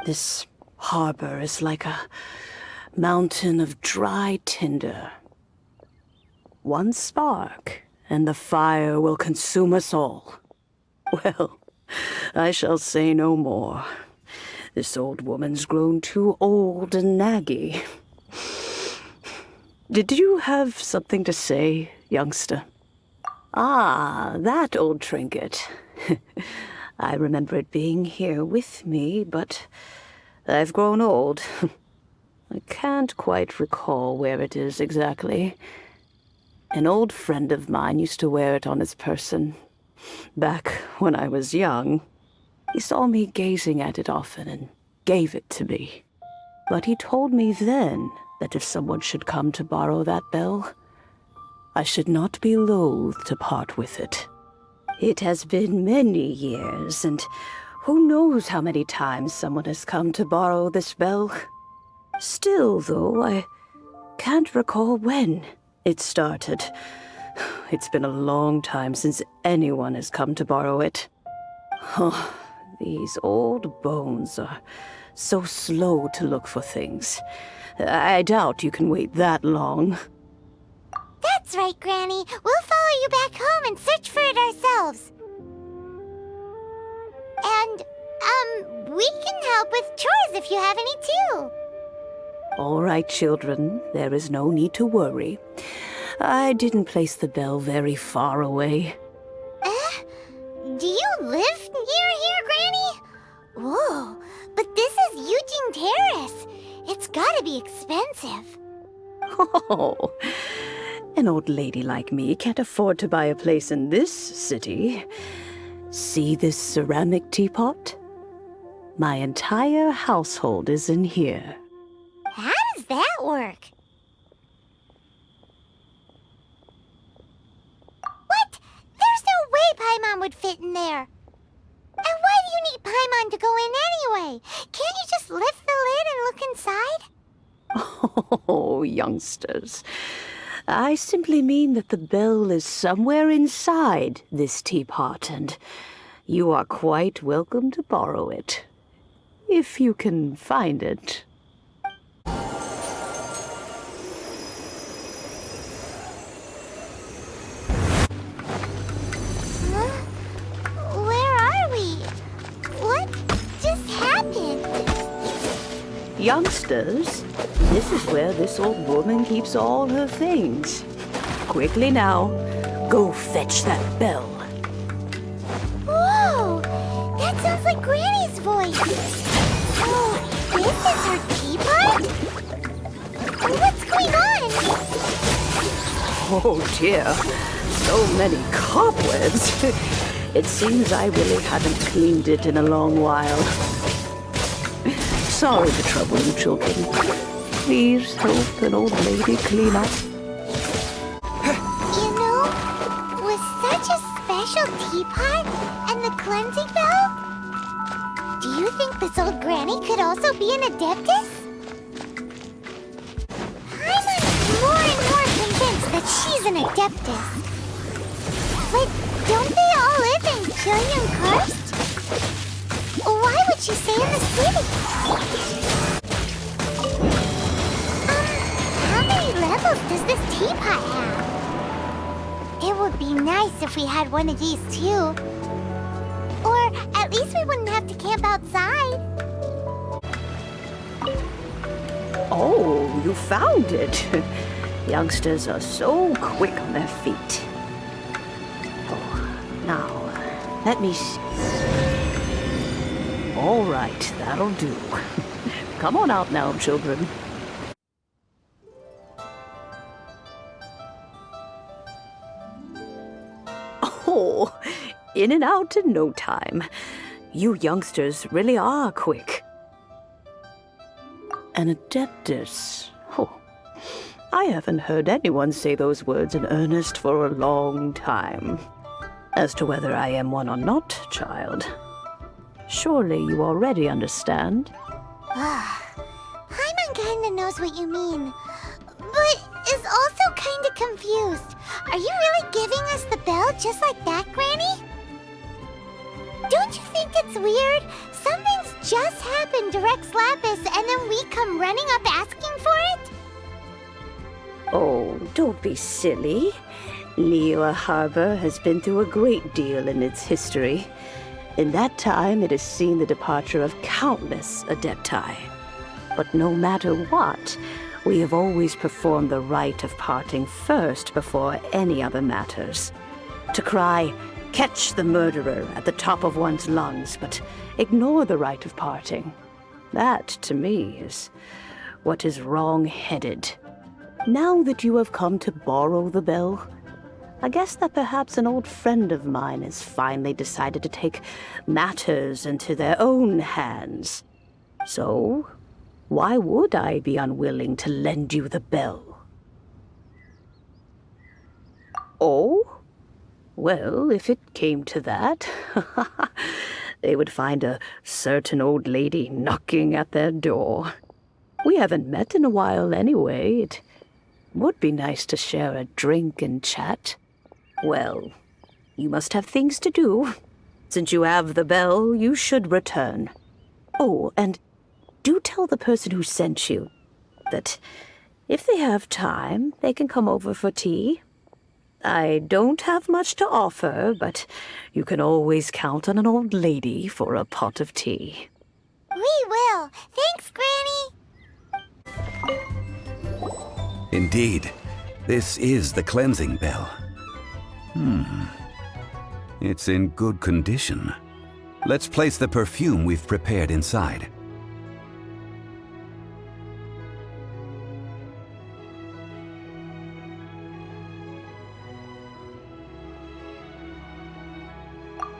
This harbor is like a mountain of dry tinder. One spark, and the fire will consume us all. Well, I shall say no more. This old woman's grown too old and naggy. Did you have something to say, youngster? Ah, that old trinket. I remember it being here with me, but I've grown old. I can't quite recall where it is exactly. An old friend of mine used to wear it on his person, back when I was young. He saw me gazing at it often and gave it to me. But he told me then that if someone should come to borrow that bell, I should not be loath to part with it. It has been many years, and Who knows how many times someone has come to borrow this bell? Still, though, I can't recall when it started. It's been a long time since anyone has come to borrow it. Oh, these old bones are so slow to look for things. I doubt you can wait that long. That's right, Granny. We'll follow you back home and search for it ourselves. And, we can help with chores if you have any too. All right, children. There is no need to worry. I didn't place the bell very far away. Do you live near here, Granny? Whoa, but this is Eugene Terrace. It's gotta be expensive. Oh, an old lady like me can't afford to buy a place in this city. See this ceramic teapot? My entire household is in here. How does that work? What? There's no way Paimon would fit in there. And why do you need Paimon to go in anyway? Can't you just lift the lid and look inside? Oh, youngsters. I simply mean that the bell is somewhere inside this teapot, and you are quite welcome to borrow it. If you can find it. Where are we? What just happened? Youngsters, this is where this old woman keeps all her things. Quickly now, go fetch that bell. Whoa! That sounds like Granny's voice. Oh, this is her teapot? What's going on? Oh dear, so many cobwebs. It seems I really haven't cleaned it in a long while. Sorry to trouble you, children. Please help an old lady clean up. You know, with such a special teapot and the cleansing bell, do you think this old granny could also be an adeptus? I'm more and more convinced that she's an adeptus. But don't they all live in Jueyun Karst? Why would she stay in the city? How many levels does this teapot have? It would be nice if we had one of these too. Or at least we wouldn't have to camp outside. Oh, you found it. Youngsters are so quick on their feet. Oh, now, let me see. All right, that'll do. Come on out now, children. Oh, in and out in no time. You youngsters really are quick. An adeptus. Oh, I haven't heard anyone say those words in earnest for a long time. As to whether I am one or not, child, surely you already understand. Paimon kinda knows what you mean, but is also kinda confused. Are you really giving us the bell just like that, Granny? Don't you think it's weird? Something's just happened to Rex Lapis and then we come running up asking for it? Oh, don't be silly. Liyue Harbor has been through a great deal in its history. In that time, it has seen the departure of countless adepti. But no matter what, we have always performed the rite of parting first before any other matters. To cry, "Catch the murderer," at the top of one's lungs, but ignore the rite of parting. That, to me, is what is wrong-headed. Now that you have come to borrow the bell, I guess that perhaps an old friend of mine has finally decided to take matters into their own hands. So, why would I be unwilling to lend you the bell? Oh? Well, if it came to that, they would find a certain old lady knocking at their door. We haven't met in a while anyway. It would be nice to share a drink and chat. Well, you must have things to do. Since you have the bell, you should return. Oh, and do tell the person who sent you that if they have time, they can come over for tea. I don't have much to offer, but you can always count on an old lady for a pot of tea. We will. Thanks, Granny. Indeed, this is the cleansing bell. It's in good condition. Let's place the perfume we've prepared inside.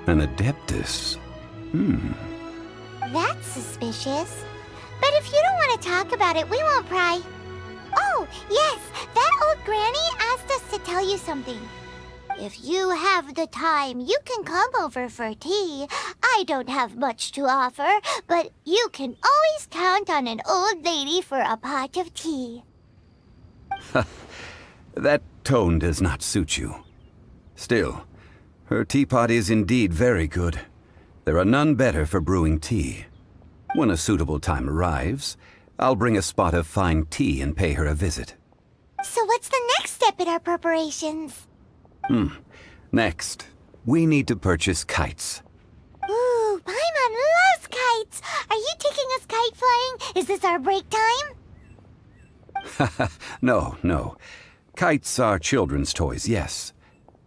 An adeptus. That's suspicious. But if you don't want to talk about it, we won't pry. Oh, yes, that old granny asked us to tell you something. If you have the time, you can come over for tea. I don't have much to offer, but you can always count on an old lady for a pot of tea. That tone does not suit you. Still, her teapot is indeed very good. There are none better for brewing tea. When a suitable time arrives, I'll bring a spot of fine tea and pay her a visit. So what's the next step in our preparations? Next, we need to purchase kites. Ooh, Paimon loves kites! Are you taking us kite flying? Is this our break time? No. Kites are children's toys, yes.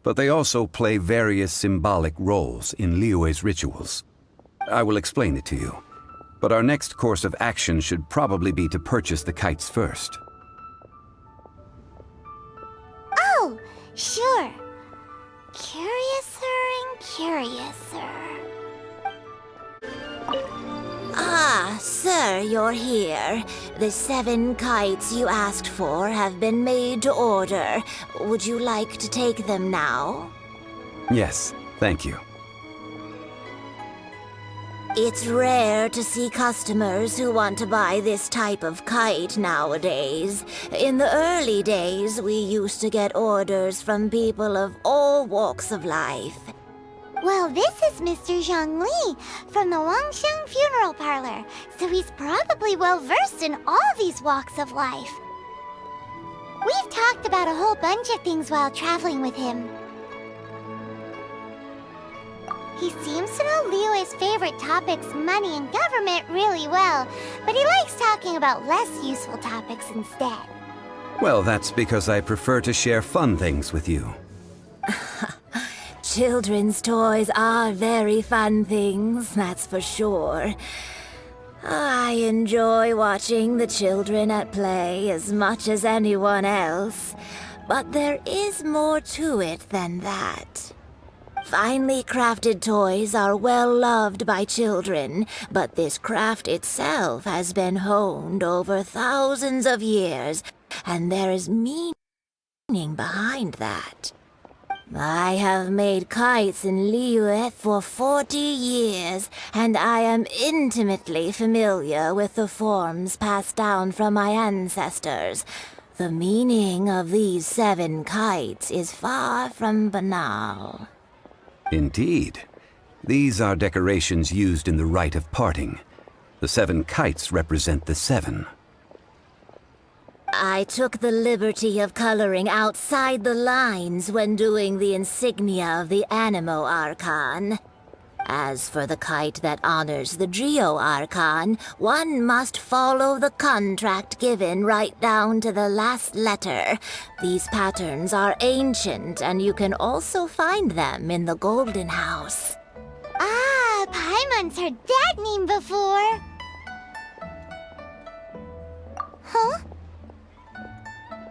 But they also play various symbolic roles in Liyue's rituals. I will explain it to you. But our next course of action should probably be to purchase the kites first. Oh, sure. Curiouser and curiouser. Ah, sir, you're here. The 7 kites you asked for have been made to order. Would you like to take them now? Yes, thank you. It's rare to see customers who want to buy this type of kite nowadays. In the early days, we used to get orders from people of all walks of life. Well, this is Mr. Zhongli from the Wangsheng Funeral Parlor, so he's probably well-versed in all these walks of life. We've talked about a whole bunch of things while traveling with him. He seems to know Liyue's favorite topics, money and government, really well, but he likes talking about less useful topics instead. Well, that's because I prefer to share fun things with you. Children's toys are very fun things, that's for sure. I enjoy watching the children at play as much as anyone else, but there is more to it than that. Finely crafted toys are well loved by children, but this craft itself has been honed over thousands of years, and there is meaning behind that. I have made kites in Liyue for 40 years, and I am intimately familiar with the forms passed down from my ancestors. The meaning of these 7 kites is far from banal. Indeed. These are decorations used in the rite of parting. The 7 kites represent the 7. I took the liberty of coloring outside the lines when doing the insignia of the Animo Archon. As for the kite that honors the Geo Archon, one must follow the contract given right down to the last letter. These patterns are ancient, and you can also find them in the Golden House. Ah, Paimon's heard that name before. Huh?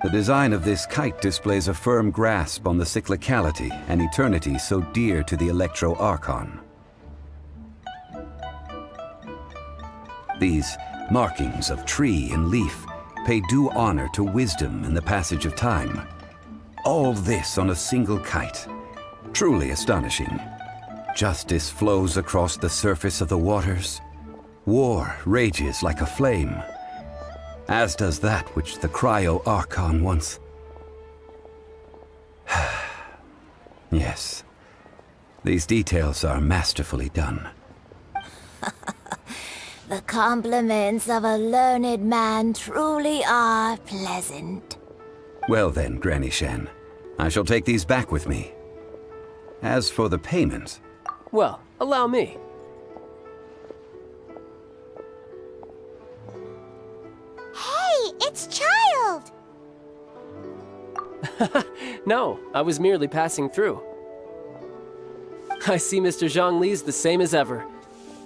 The design of this kite displays a firm grasp on the cyclicality and eternity so dear to the Electro Archon. These markings of tree and leaf pay due honor to wisdom and the passage of time. All this on a single kite. Truly astonishing. Justice flows across the surface of the waters. War rages like a flame, as does that which the Cryo-Archon once... Yes, these details are masterfully done. The compliments of a learned man truly are pleasant. Well then, Granny Shen, I shall take these back with me. As for the payment... Well, allow me. Hey, it's Childe! No, I was merely passing through. I see Mr. Zhongli's the same as ever.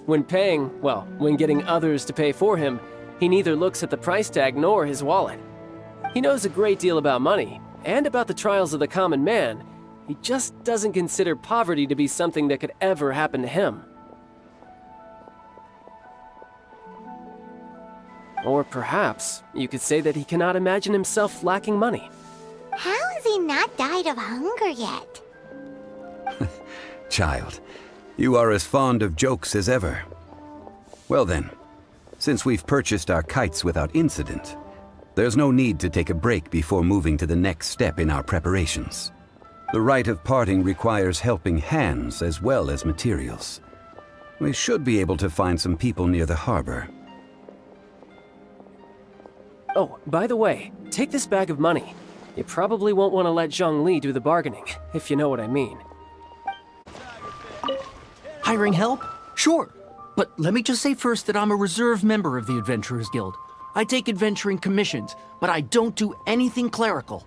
When paying, well, when getting others to pay for him, he neither looks at the price tag nor his wallet. He knows a great deal about money, and about the trials of the common man. He just doesn't consider poverty to be something that could ever happen to him. Or perhaps you could say that he cannot imagine himself lacking money. How has he not died of hunger yet? Child, you are as fond of jokes as ever. Well then, since we've purchased our kites without incident, there's no need to take a break before moving to the next step in our preparations. The rite of parting requires helping hands as well as materials. We should be able to find some people near the harbor. Oh, by the way, take this bag of money. You probably won't want to let Zhongli do the bargaining, if you know what I mean. Hiring help? Sure. But let me just say first that I'm a reserve member of the Adventurers Guild. I take adventuring commissions, but I don't do anything clerical.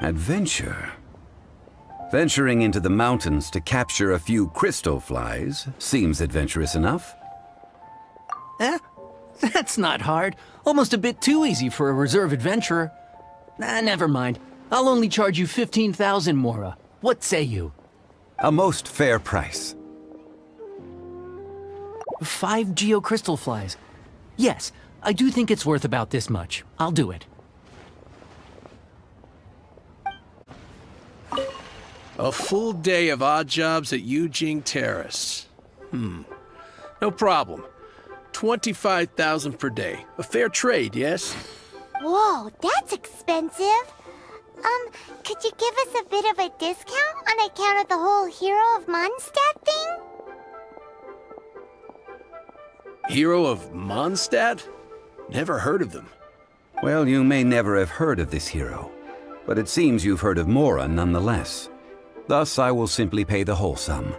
Adventure? Venturing into the mountains to capture a few crystal flies seems adventurous enough. That's not hard. Almost a bit too easy for a reserve adventurer. Never mind. I'll only charge you 15,000 mora. What say you? A most fair price. 5 geocrystal flies. Yes, I do think it's worth about this much. I'll do it. A full day of odd jobs at Yujing Terrace. No problem. 25,000 per day. A fair trade, yes? Whoa, that's expensive. Could you give us a bit of a discount on account of the whole Hero of Mondstadt thing? Hero of Mondstadt? Never heard of them. Well, you may never have heard of this hero, but it seems you've heard of Mora nonetheless. Thus, I will simply pay the whole sum.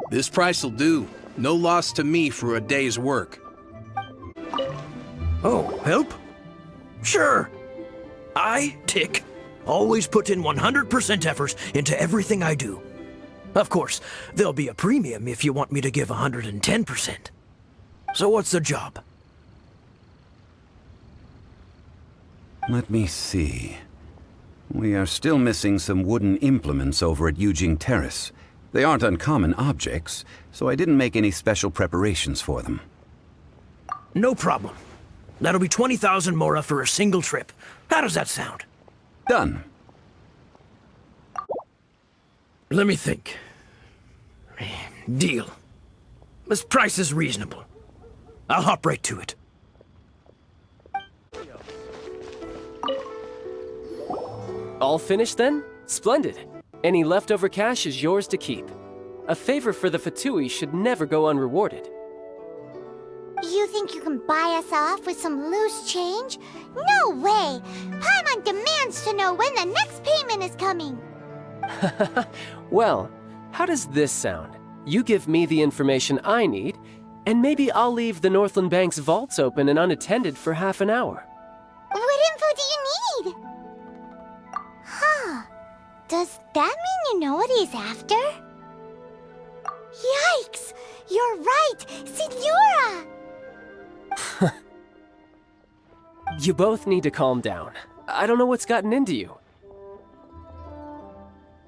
This price will do. No loss to me for a day's work. Oh, help? Sure. I, Tick, always put in 100% effort into everything I do. Of course, there'll be a premium if you want me to give 110%. So what's the job? Let me see. We are still missing some wooden implements over at Yujing Terrace. They aren't uncommon objects, so I didn't make any special preparations for them. No problem. That'll be 20,000 mora for a single trip. How does that sound? Done. Let me think. Deal. This price is reasonable. I'll hop right to it. All finished then? Splendid. Any leftover cash is yours to keep. A favor for the Fatui should never go unrewarded. You think you can buy us off with some loose change? No way! Paimon demands to know when the next payment is coming! Well, how does this sound? You give me the information I need, and maybe I'll leave the Northland Bank's vaults open and unattended for half an hour. What info do you need? Huh. Does that mean you know what he's after? Yikes! You're right! Signora! You both need to calm down. I don't know what's gotten into you.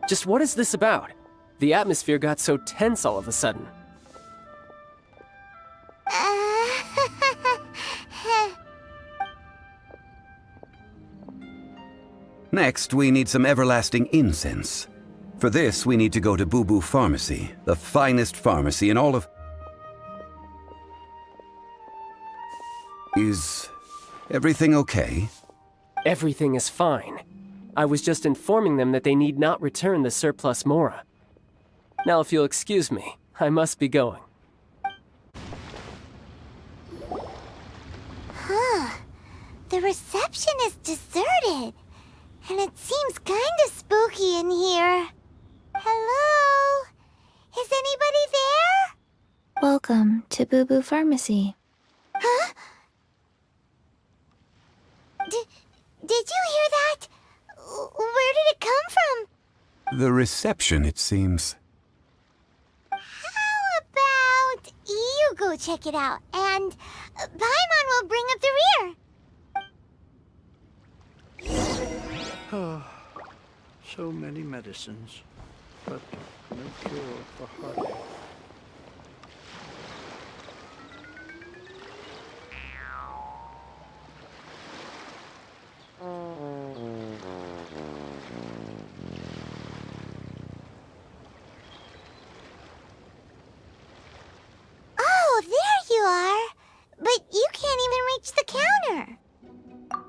Just what is this about? The atmosphere got so tense all of a sudden. Next, we need some everlasting incense. For this, we need to go to Boo Boo Pharmacy, the finest pharmacy in all of... Is everything okay? Everything is fine. I was just informing them that they need not return the surplus mora. Now, if you'll excuse me, I must be going. Huh. The reception is deserted. And it seems kinda spooky in here. Hello? Is anybody there? Welcome to Boo Boo Pharmacy. Huh? Did you hear that? Where did it come from? The reception, it seems. How about you go check it out, and Paimon will bring up the rear. So many medicines, but no cure for heartache. Oh, there you are. But you can't even reach the counter.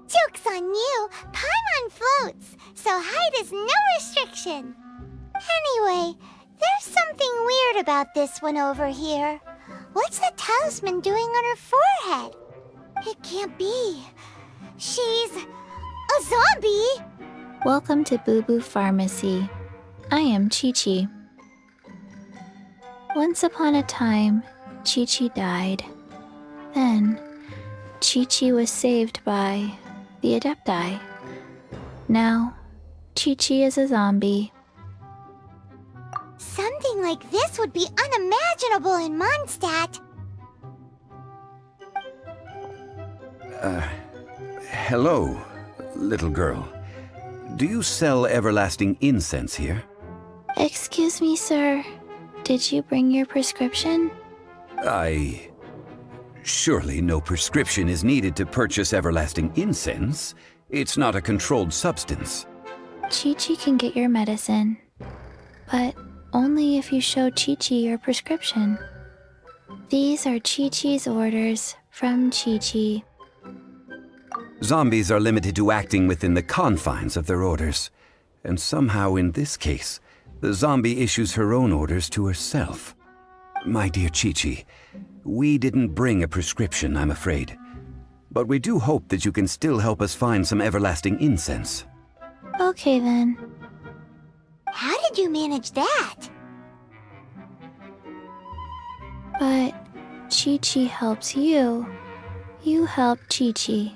Joke's on you. Paimon floats, so height is no restriction. Anyway, there's something weird about this one over here. What's the talisman doing on her forehead? It can't be. She's a zombie! Welcome to Boo Boo Pharmacy. I am Chi-Chi. Once upon a time, Chi-Chi died. Then, Chi-Chi was saved by the adepti. Now, Chi-Chi is a zombie. Something like this would be unimaginable in Mondstadt. Hello, little girl. Do you sell everlasting incense here? Excuse me, sir. Did you bring your prescription? Surely no prescription is needed to purchase everlasting incense. It's not a controlled substance. Chi-Chi can get your medicine, but only if you show Chi-Chi your prescription. These are Chi-Chi's orders from Chi-Chi. Zombies are limited to acting within the confines of their orders. And somehow in this case, the zombie issues her own orders to herself. My dear Chi-Chi, we didn't bring a prescription, I'm afraid. But we do hope that you can still help us find some everlasting incense. Okay then. How did you manage that? But Chi-Chi helps you. You help Chi-Chi.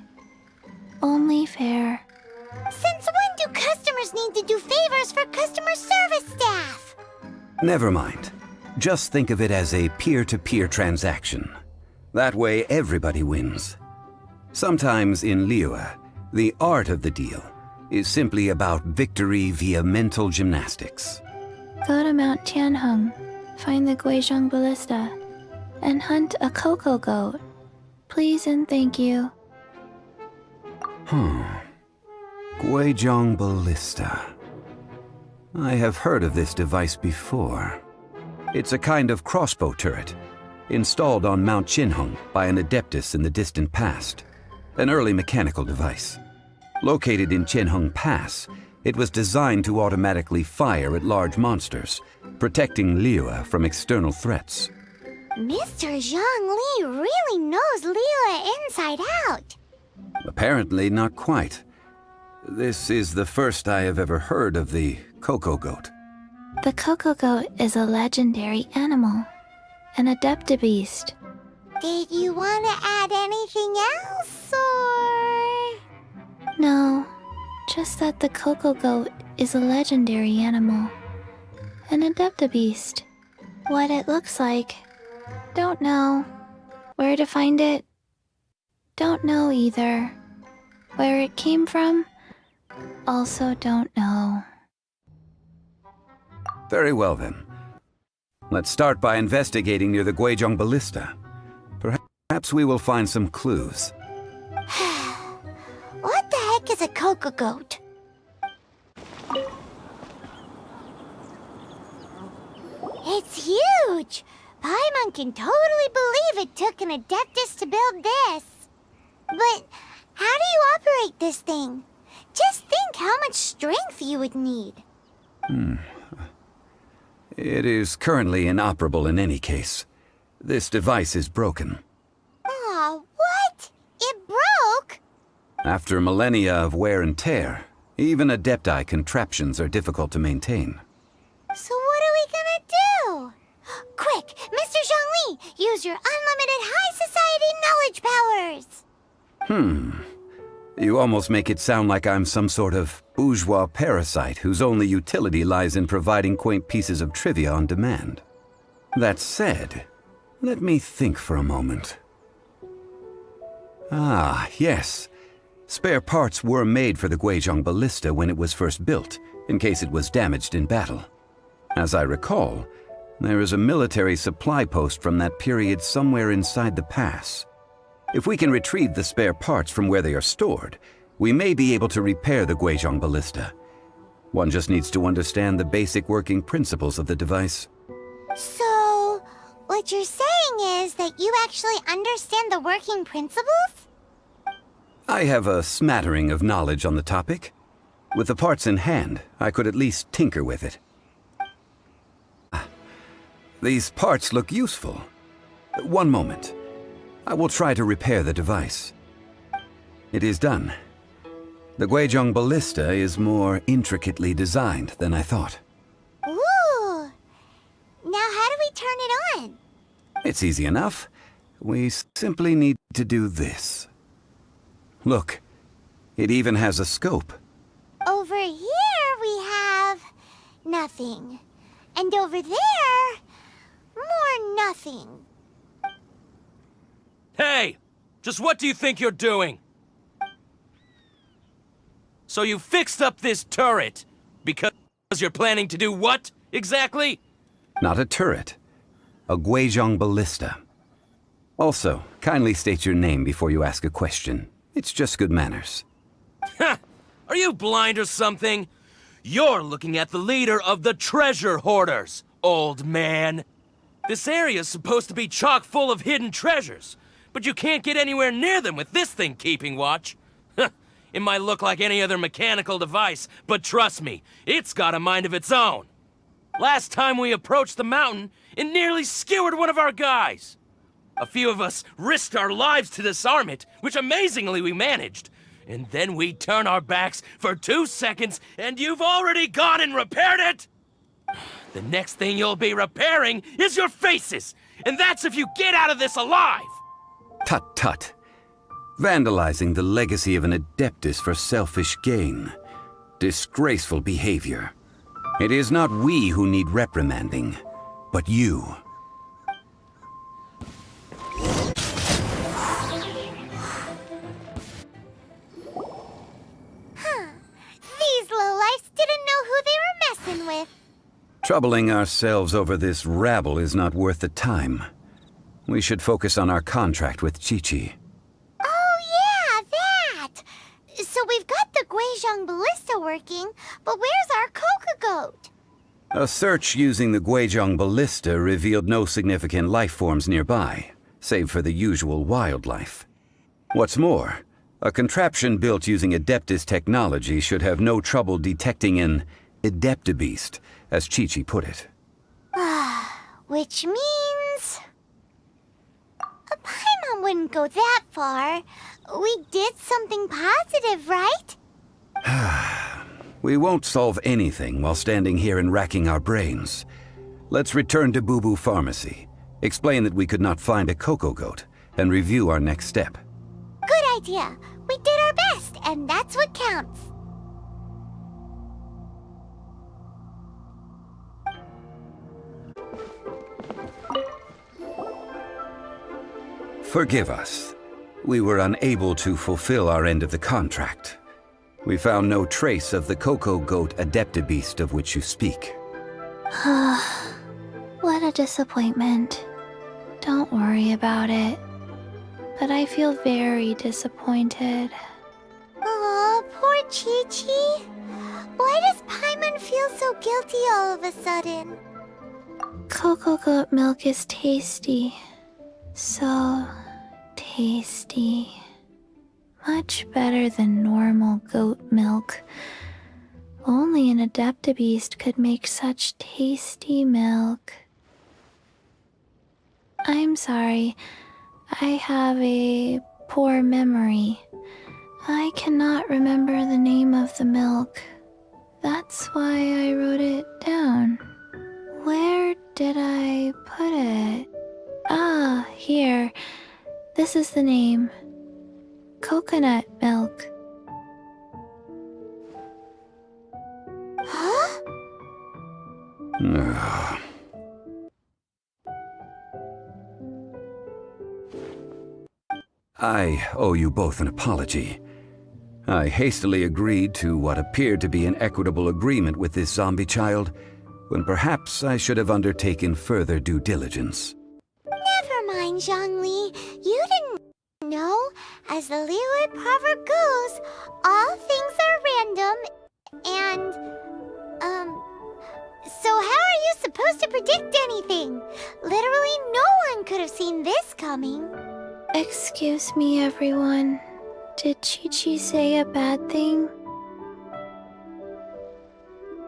Only fair. Since when do customers need to do favors for customer service staff? Never mind. Just think of it as a peer-to-peer transaction. That way everybody wins. Sometimes in Liyue, the art of the deal is simply about victory via mental gymnastics. Go to Mount Tianheng, find the Guizhong Ballista, and hunt a cocoa goat. Please and thank you. Guizhong Ballista. I have heard of this device before. It's a kind of crossbow turret, installed on Mount Tianheng by an adeptus in the distant past. An early mechanical device. Located in Tianheng Pass, it was designed to automatically fire at large monsters, protecting Liyue from external threats. Mr. Zhongli really knows Liyue inside out. Apparently not quite. This is the first I have ever heard of the cocoa goat. The cocoa goat is a legendary animal, an adepti beast. Did you want to add anything else, or...? No, just that the cocoa goat is a legendary animal, an adepti beast. What it looks like, don't know. Where to find it, don't know either. Where it came from, also don't know. Very well then. Let's start by investigating near the Guizhong Ballista. Perhaps we will find some clues. What the heck is a cocoa goat? Paimon can totally believe it took an adeptus to build this. But how do you operate this thing? Just think how much strength you would need. It is currently inoperable in any case. This device is broken. Aw, what? It broke? After millennia of wear and tear, even adepti contraptions are difficult to maintain. So what are we gonna do? Quick, Mr. Zhongli, use your unlimited high society knowledge powers! You almost make it sound like I'm some sort of bourgeois parasite whose only utility lies in providing quaint pieces of trivia on demand. That said, let me think for a moment. Ah, yes. Spare parts were made for the Guizhong Ballista when it was first built, in case it was damaged in battle. As I recall, there is a military supply post from that period somewhere inside the pass. If we can retrieve the spare parts from where they are stored, we may be able to repair the Guizhong Ballista. One just needs to understand the basic working principles of the device. So, what you're saying is that you actually understand the working principles? I have a smattering of knowledge on the topic. With the parts in hand, I could at least tinker with it. These parts look useful. One moment. I will try to repair the device. It is done. The Guizhong Ballista is more intricately designed than I thought. Ooh! Now how do we turn it on? It's easy enough. We simply need to do this. Look, it even has a scope. Over here we have nothing. And over there, more nothing. Hey! Just what do you think you're doing? So you fixed up this turret because you're planning to do what, exactly? Not a turret. A Guizhong Ballista. Also, kindly state your name before you ask a question. It's just good manners. Ha! Are you blind or something? You're looking at the leader of the treasure hoarders, old man. This area's supposed to be chock full of hidden treasures, but you can't get anywhere near them with this thing keeping watch. It might look like any other mechanical device, but trust me, it's got a mind of its own. Last time we approached the mountain, it nearly skewered one of our guys. A few of us risked our lives to disarm it, which amazingly we managed. And then we turn our backs for 2 seconds, and you've already gone and repaired it! The next thing you'll be repairing is your faces, and that's if you get out of this alive! Tut tut. Vandalizing the legacy of an adeptus for selfish gain. Disgraceful behavior. It is not we who need reprimanding, but you. These lowlifes didn't know who they were messing with. Troubling ourselves over this rabble is not worth the time. We should focus on our contract with Qiqi. Oh yeah, that! So we've got the Guizhong Ballista working, but where's our Coca Goat? A search using the Guizhong Ballista revealed no significant life forms nearby, save for the usual wildlife. What's more, a contraption built using Adeptus technology should have no trouble detecting an adeptibeast, as Qiqi put it. Which means... Paimon wouldn't go that far. We did something positive, right? We won't solve anything while standing here and racking our brains. Let's return to Boo Boo Pharmacy, explain that we could not find a Coco Goat, and review our next step. Good idea. We did our best, and that's what counts. Forgive us. We were unable to fulfill our end of the contract. We found no trace of the Coco Goat adeptibeast of which you speak. What a disappointment. Don't worry about it. But I feel very disappointed. Aw, poor Qiqi. Why does Paimon feel so guilty all of a sudden? Cocoa goat milk is tasty. So tasty. Much better than normal goat milk. Only an adepti beast could make such tasty milk. I'm sorry. I have a poor memory. I cannot remember the name of the milk. That's why I wrote it down. Where did I put it? Ah, here. This is the name. Coconut milk. Huh? I owe you both an apology. I hastily agreed to what appeared to be an equitable agreement with this zombie child, when perhaps I should have undertaken further due diligence. Never mind, Zhongli. You didn't know. As the Liuli proverb goes, all things are random, and, so how are you supposed to predict anything? Literally no one could have seen this coming. Excuse me, everyone. Did Chi-Chi say a bad thing?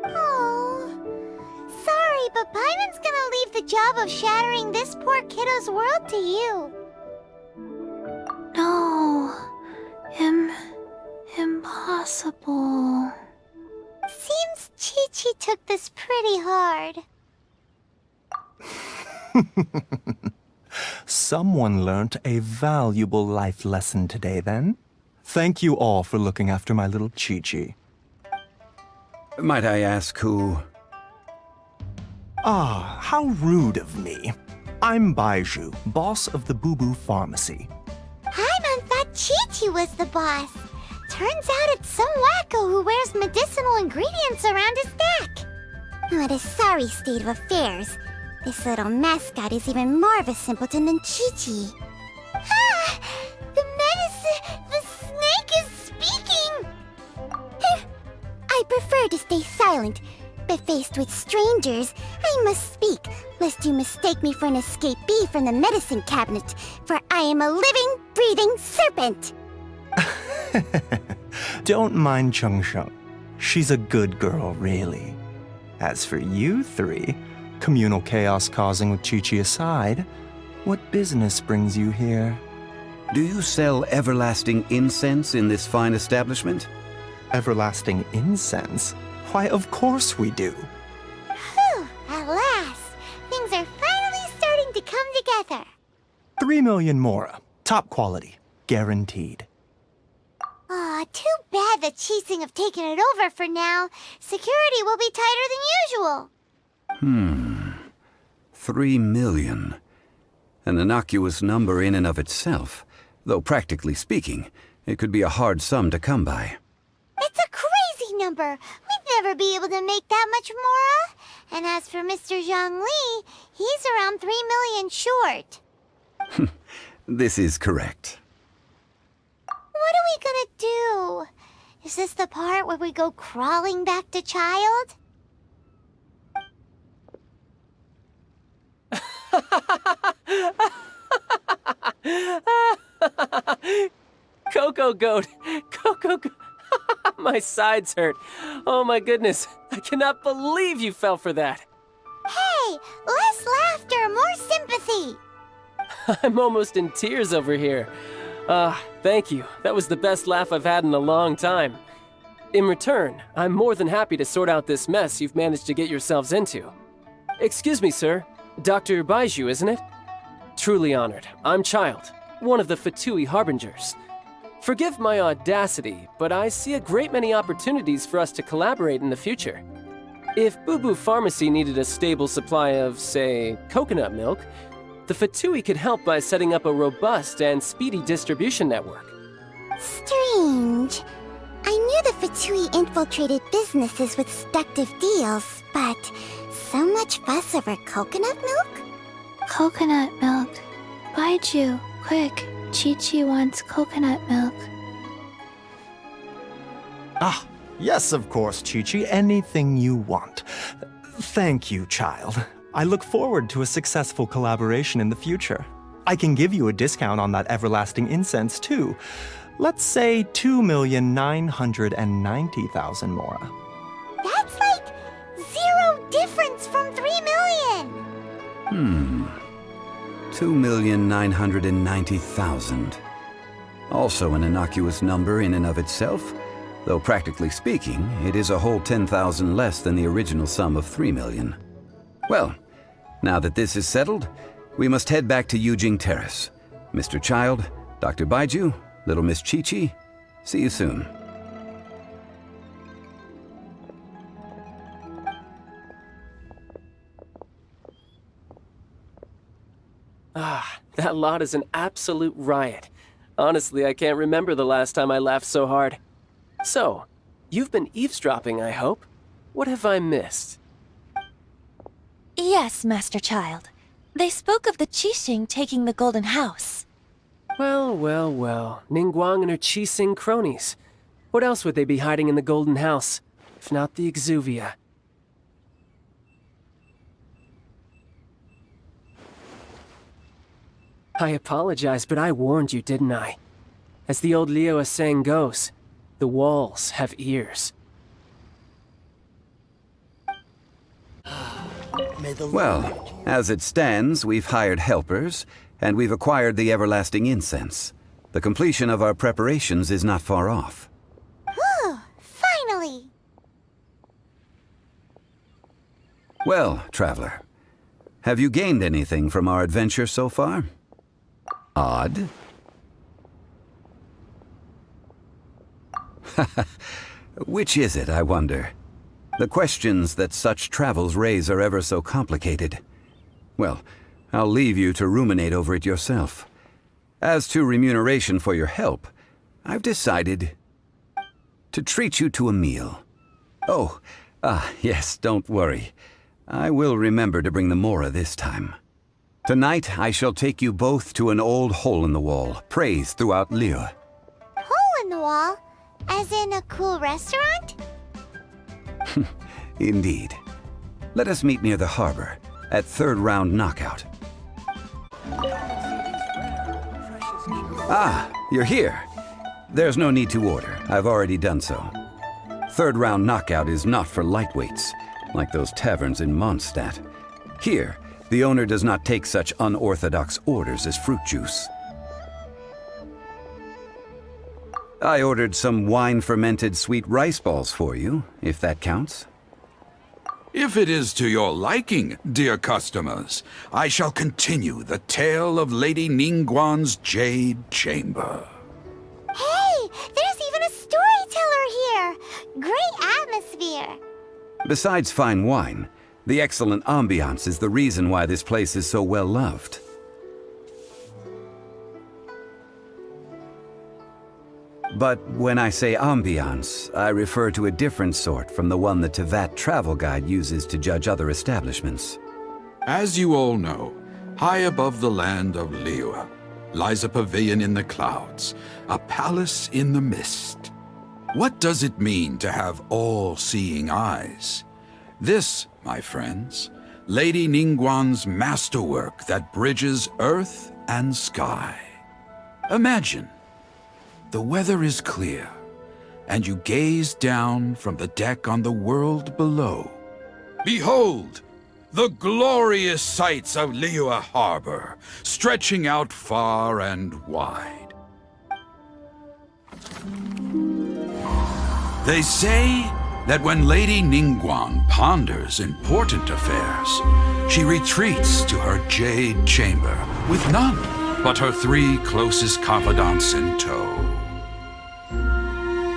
Oh, sorry, but Paimon's gonna leave the job of shattering this poor kiddo's world to you. No. Impossible. Seems Chi-Chi took this pretty hard. Someone learnt a valuable life lesson today, then. Thank you all for looking after my little Chi-Chi. Might I ask who? Ah, how rude of me. I'm Baizhu, boss of the Boo Boo Pharmacy. Paimon thought Chi-Chi was the boss. Turns out it's some wacko who wears medicinal ingredients around his neck. What a sorry state of affairs. This little mascot is even more of a simpleton than Chi-Chi. Ah! The snake is speaking! I prefer to stay silent, but faced with strangers, I must speak, lest you mistake me for an escapee from the medicine cabinet, for I am a living, breathing serpent! Don't mind Chengsheng. She's a good girl, really. As for you three, communal chaos causing with Chi-Chi aside, what business brings you here? Do you sell everlasting incense in this fine establishment? Everlasting incense? Why, of course we do. Whew, at last! Things are finally starting to come together. 3 million mora. Top quality. Guaranteed. Aw, too bad the Qixing have taken it over for now. Security will be tighter than usual. 3 million. An innocuous number in and of itself, though practically speaking, it could be a hard sum to come by. It's a crazy number. We'd never be able to make that much mora. And as for Mr. Zhongli, he's around 3 million short. This is correct. What are we gonna do? Is this the part where we go crawling back to Childe? Cocoa goat! Cocoa goat! My sides hurt. Oh my goodness. I cannot believe you fell for that. Hey, less laughter, more sympathy. I'm almost in tears over here. Thank you. That was the best laugh I've had in a long time. In return, I'm more than happy to sort out this mess you've managed to get yourselves into. Excuse me, sir. Dr. Baizhu, isn't it? Truly honored. I'm Childe, one of the Fatui Harbingers. Forgive my audacity, but I see a great many opportunities for us to collaborate in the future. If Boo Boo Pharmacy needed a stable supply of, say, coconut milk, the Fatui could help by setting up a robust and speedy distribution network. Strange. I knew the Fatui infiltrated businesses with seductive deals, but so much fuss over coconut milk? Coconut milk. Baizhu, quick. Chi-Chi wants coconut milk. Ah, yes, of course, Chi-Chi. Anything you want. Thank you, child. I look forward to a successful collaboration in the future. I can give you a discount on that everlasting incense, too. Let's say 2,990,000 mora. That's like 0 difference from 3 million! 2,990,000. Also an innocuous number in and of itself, though practically speaking, it is a whole 10,000 less than the original sum of 3 million. Well, now that this is settled, we must head back to Yujing Terrace. Mr. Childe, Dr. Baiju, Little Miss Chi-Chi, see you soon. Ah, that lot is an absolute riot. Honestly, I can't remember the last time I laughed so hard. So, you've been eavesdropping, I hope? What have I missed? Yes, Master Childe. They spoke of the Qixing taking the Golden House. Well, well, well. Ningguang and her Qixing cronies. What else would they be hiding in the Golden House, if not the Exuvia? I apologize, but I warned you, didn't I? As the old Liyue saying goes, the walls have ears. Well, as it stands, we've hired helpers, and we've acquired the everlasting incense. The completion of our preparations is not far off. Whew, finally! Well, Traveler, have you gained anything from our adventure so far? Odd? Which is it, I wonder? The questions that such travels raise are ever so complicated. Well, I'll leave you to ruminate over it yourself. As to remuneration for your help, I've decided to treat you to a meal. Oh, yes, don't worry. I will remember to bring the mora this time. Tonight, I shall take you both to an old hole-in-the-wall, praised throughout Liyue. Hole in the wall? As in a cool restaurant? Indeed. Let us meet near the harbor, at third round knockout. Ah, you're here. There's no need to order. I've already done so. Third round knockout is not for lightweights, like those taverns in Mondstadt. Here, the owner does not take such unorthodox orders as fruit juice. I ordered some wine-fermented sweet rice balls for you, if that counts. If it is to your liking, dear customers, I shall continue the tale of Lady Ningguang's Jade Chamber. Hey, there's even a storyteller here! Great atmosphere! Besides fine wine, the excellent ambiance is the reason why this place is so well loved. But when I say ambiance, I refer to a different sort from the one the Tevat travel guide uses to judge other establishments. As you all know, high above the land of Liyue lies a pavilion in the clouds, a palace in the mist. What does it mean to have all-seeing eyes? This, my friends, Lady Ningguang's masterwork that bridges earth and sky. Imagine, the weather is clear, and you gaze down from the deck on the world below. Behold, the glorious sights of Liyue Harbor, stretching out far and wide. They say that when Lady Ningguang ponders important affairs, she retreats to her jade chamber with none but her 3 closest confidants in tow.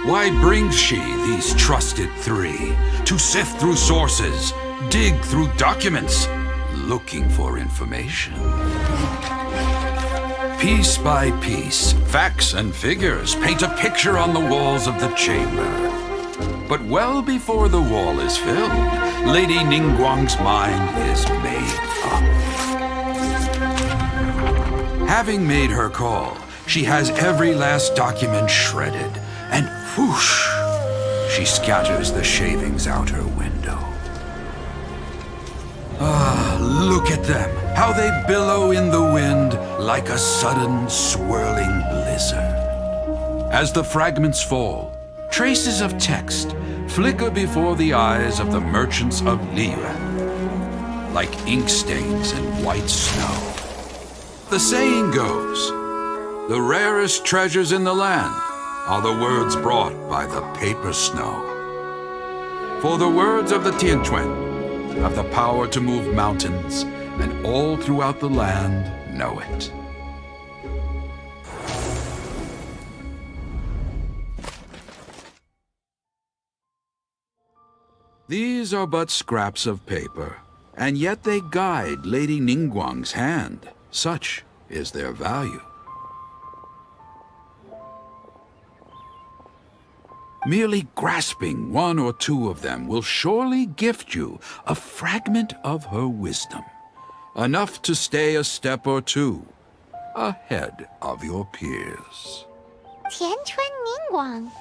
Why brings she these trusted 3 to sift through sources, dig through documents, looking for information? Piece by piece, facts and figures paint a picture on the walls of the chamber. But well before the wall is filled, Lady Ningguang's mind is made up. Having made her call, she has every last document shredded, and whoosh, she scatters the shavings out her window. Ah, Look at them, how they billow in the wind like a sudden swirling blizzard. As the fragments fall, traces of text flicker before the eyes of the merchants of Liyue, like ink stains in white snow. The saying goes, the rarest treasures in the land are the words brought by the paper snow. For the words of the Tianquan have the power to move mountains, and all throughout the land know it. These are but scraps of paper, and yet they guide Lady Ningguang's hand. Such is their value. Merely grasping one or two of them will surely gift you a fragment of her wisdom, enough to stay a step or two ahead of your peers. Tianquan Ningguang.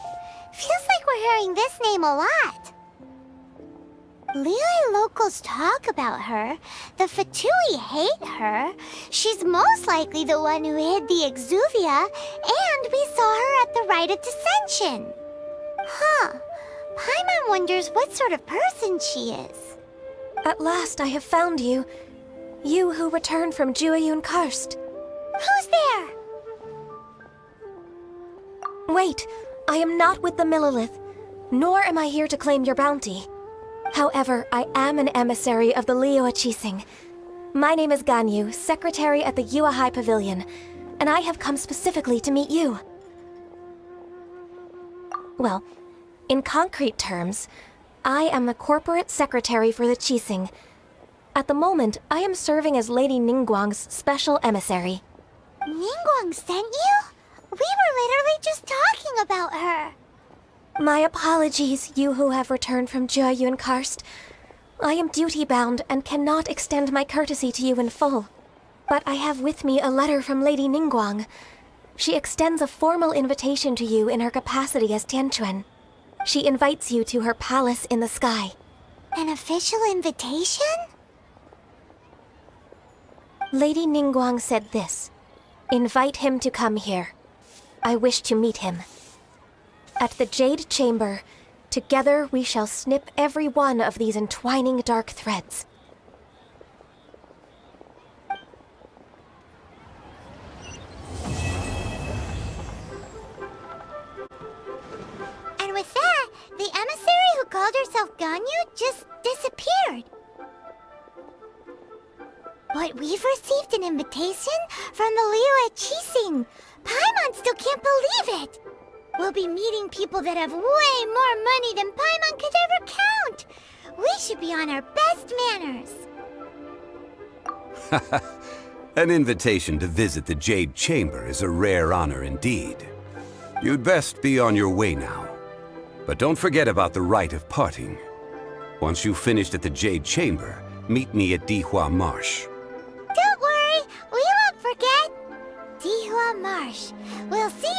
Feels like we're hearing this name a lot. Liyue locals talk about her. The Fatui hate her. She's most likely the one who hid the Exuvia, and we saw her at the Rite of Descension. Huh. Paimon wonders what sort of person she is. At last I have found you. You who returned from Jueyun Karst. Who's there? Wait, I am not with the Millelith, nor am I here to claim your bounty. However, I am an emissary of the Liyue Qixing. My name is Ganyu, secretary at the Liuli Pavilion, and I have come specifically to meet you. Well, in concrete terms, I am the corporate secretary for the Qixing. At the moment, I am serving as Lady Ningguang's special emissary. Ningguang sent you? We were literally just talking about her. My apologies, you who have returned from Jueyun Karst. I am duty-bound and cannot extend my courtesy to you in full. But I have with me a letter from Lady Ningguang. She extends a formal invitation to you in her capacity as Tianquan. She invites you to her palace in the sky. An official invitation? Lady Ningguang said this. Invite him to come here. I wish to meet him. At the Jade Chamber, together we shall snip every one of these entwining dark threads. And with that, the emissary who called herself Ganyu just disappeared. But we've received an invitation from the Liyue Qixing. Paimon still can't believe it. We'll be meeting people that have way more money than Paimon could ever count. We should be on our best manners. An invitation to visit the Jade Chamber is a rare honor indeed. You'd best be on your way now. But don't forget about the rite of parting. Once you've finished at the Jade Chamber, meet me at Dihua Marsh. Don't worry, we won't forget. Dihua Marsh. We'll see